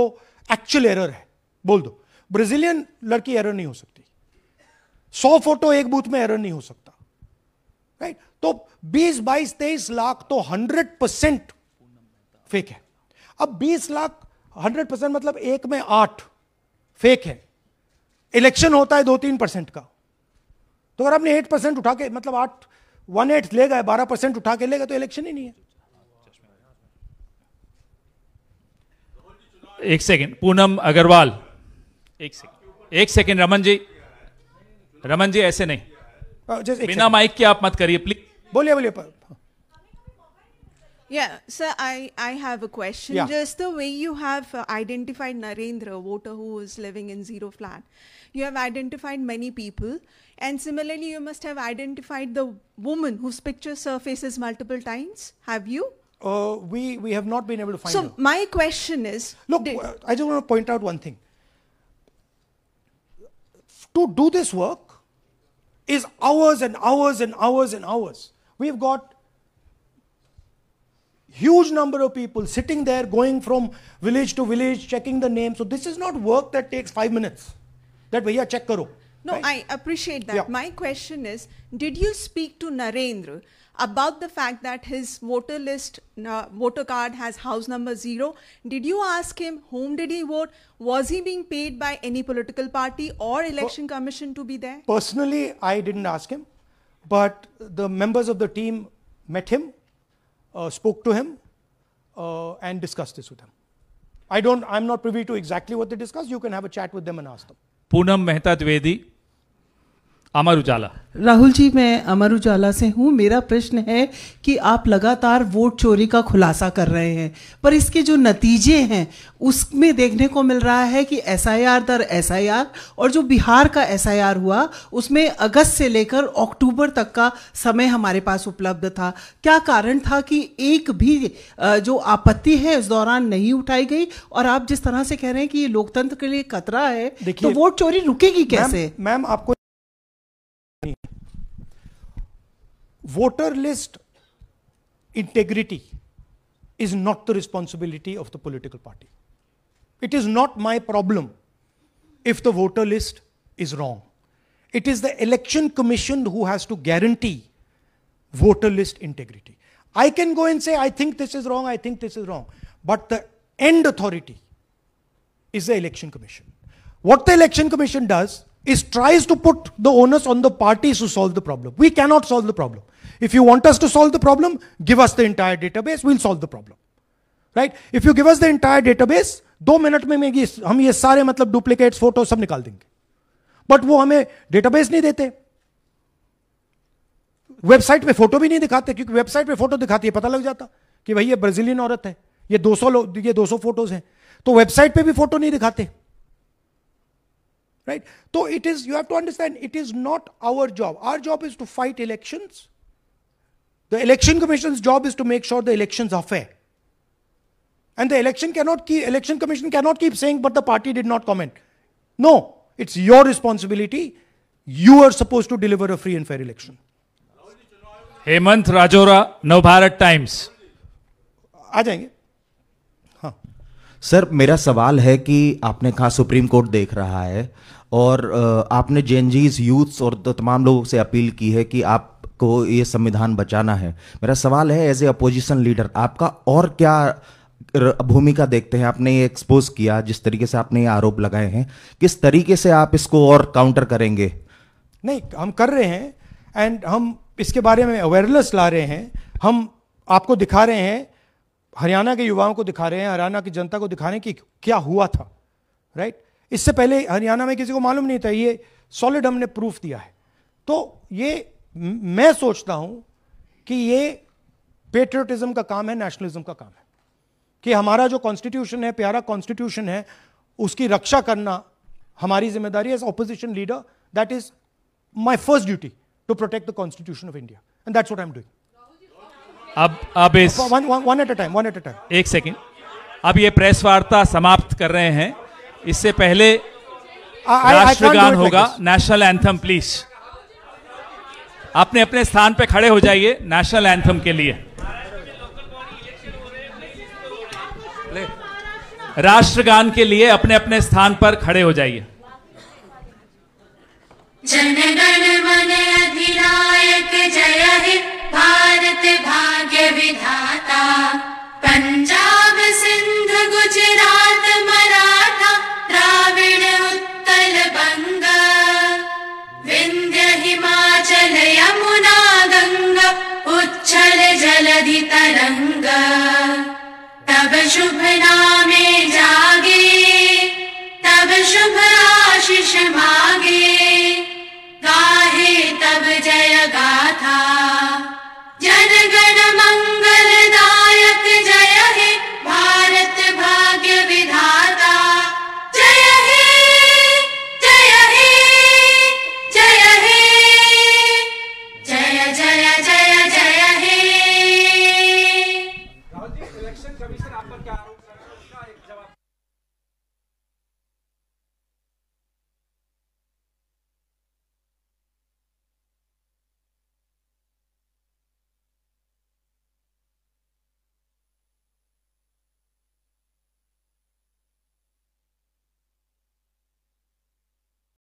B: एक्चुअल एरर है, बोल दो। ब्राजीलियन लड़की एरर नहीं हो सकती, 100 फोटो एक बूथ में एरर नहीं हो सकता, राइट? तो 20-22-23 लाख तो 100% फेक है। अब 20 लाख 100% मतलब 1 में 8 फेक है। इलेक्शन होता है 2-3% का, तो अगर आपने 8% उठा के, मतलब 1/8 ले गए, 12% उठा के ले गए, तो इलेक्शन ही नहीं है।
N: एक सेकंड, पूनम अग्रवाल, एक सेकंड रमन जी ऐसे नहीं, बिना माइक के आप मत करिए प्लीज।
B: बोलिए।
S: Yeah, sir, I have a question.
B: Yeah.
S: Just the way you have identified Narendra, a voter who is living in Zero Flat, you have identified many people, and similarly you must have identified the woman whose picture surfaces multiple times. Have you?
B: We have not been able to find her.
S: So my question is,
B: look, I just want to point out one thing. To do this work is hours and hours and hours and hours. We've got huge number of people sitting there, going from village to village, checking the names. So this is not work that takes 5 minutes. That bhaiya check karo.
S: no,
B: right?
S: I appreciate that.
B: Yeah.
S: My question is, did you speak to Narendra about the fact that his voter list, voter card has house number 0? Did you ask him whom did he vote? Was he being paid by any political party or election commission to be there?
B: Personally, I didn't ask him, but the members of the team met him, spoke to him, and discussed this with him. I'm not privy to exactly what they discussed. You can have a chat with them and ask them.
N: Poonam Mehta Dwivedi, Amar Ujala.
T: Rahul ji, मैं अमर उजाला से हूँ। मेरा प्रश्न है कि आप लगातार vote चोरी का खुलासा कर रहे हैं, पर इसके जो नतीजे हैं उसमें देखने को मिल रहा है कि एसआईआर दर एसआईआर, और जो बिहार का एसआईआर हुआ उसमें अगस्त से लेकर अक्टूबर तक का समय हमारे पास उपलब्ध था। क्या कारण था कि एक भी जो आपत्ति है इस दौरान नहीं उठाई गई? और आप जिस तरह से कह रहे हैं कि ये लोकतंत्र के लिए खतरा है, तो वोट चोरी रुकेगी कैसे?
B: मैम, आपको voter list integrity is not the responsibility of the political party. It is not my problem if the voter list is wrong. It is the election commission who has to guarantee voter list integrity. I can go and say, I think this is wrong, I think this is wrong. But the end authority is the Election Commission. What the Election Commission does is tries to put the onus on the parties to solve the problem. We cannot solve the problem. If you want us to solve the problem, give us the entire database, we'll solve the problem. Right? If you give us the entire database, 2 minute में हम ये सारे मतलब duplicates photo सब निकाल देंगे. But वो हमें डेटाबेस नहीं देते, वेबसाइट पे फोटो भी नहीं दिखाते, क्योंकि वेबसाइट पे फोटो दिखाती है पता लग जाता कि भाई ये ब्राजीलियन औरत है, ये 200 फोटोज हैं, तो वेबसाइट पे भी फोटो नहीं दिखाते. राइट? तो it is, you have to understand, it is not our job. Our job is to fight elections. The election commission's job is to make sure the elections are fair. And the election commission cannot keep saying, but the party did not comment. No, it's your responsibility. You are supposed to deliver a free and fair election.
N: Hemant Rajaura, Navbharat Times.
B: आ जाएंगे. हाँ
U: sir, मेरा सवाल है कि आपने कहा supreme court देख रहा है और आपने जेएनजीज यूथ्स और तमाम लोगों से अपील की है कि आपको ये संविधान बचाना है. मेरा सवाल है, एज ए अपोजिशन लीडर आपका और क्या भूमिका देखते हैं? आपने ये एक्सपोज किया, जिस तरीके से आपने ये आरोप लगाए हैं, किस तरीके से आप इसको और काउंटर करेंगे?
B: नहीं, हम कर रहे हैं एंड हम इसके बारे में अवेयरनेस ला रहे हैं. हम आपको दिखा रहे हैं, हरियाणा के युवाओं को दिखा रहे हैं, हरियाणा की जनता को दिखा रहे हैं कि क्या हुआ था. राइट? इससे पहले हरियाणा में किसी को मालूम नहीं था, ये सॉलिड हमने प्रूफ दिया है. तो ये मैं सोचता हूं कि ये पेट्रियटिज्म का काम है, नेशनलिज्म का काम है, कि हमारा जो कॉन्स्टिट्यूशन है, प्यारा कॉन्स्टिट्यूशन है, उसकी रक्षा करना हमारी जिम्मेदारी as opposition leader. That is my first duty, to protect the constitution of India, and that's what I am doing.
N: अब इस
B: वन एट अ टाइम.
N: एक सेकंड. अब ये प्रेस वार्ता समाप्त कर रहे हैं. इससे पहले राष्ट्रगान होगा, नेशनल एंथम. प्लीज अपने अपने स्थान पे खड़े हो जाइए नेशनल एंथम के लिए. राष्ट्रगान के लिए अपने अपने स्थान पर खड़े हो जाइए.
V: जनगण मन अधिनायक जय हे भारत भाग्य विधाता. पंजाब सिंध गुजरात मराठा द्राविड़ उत्कल बंग. विंध्य हिमाचल यमुना गंगा उच्छल जलधि तरंग. तब शुभ नामे जागे, तब शुभ आशीष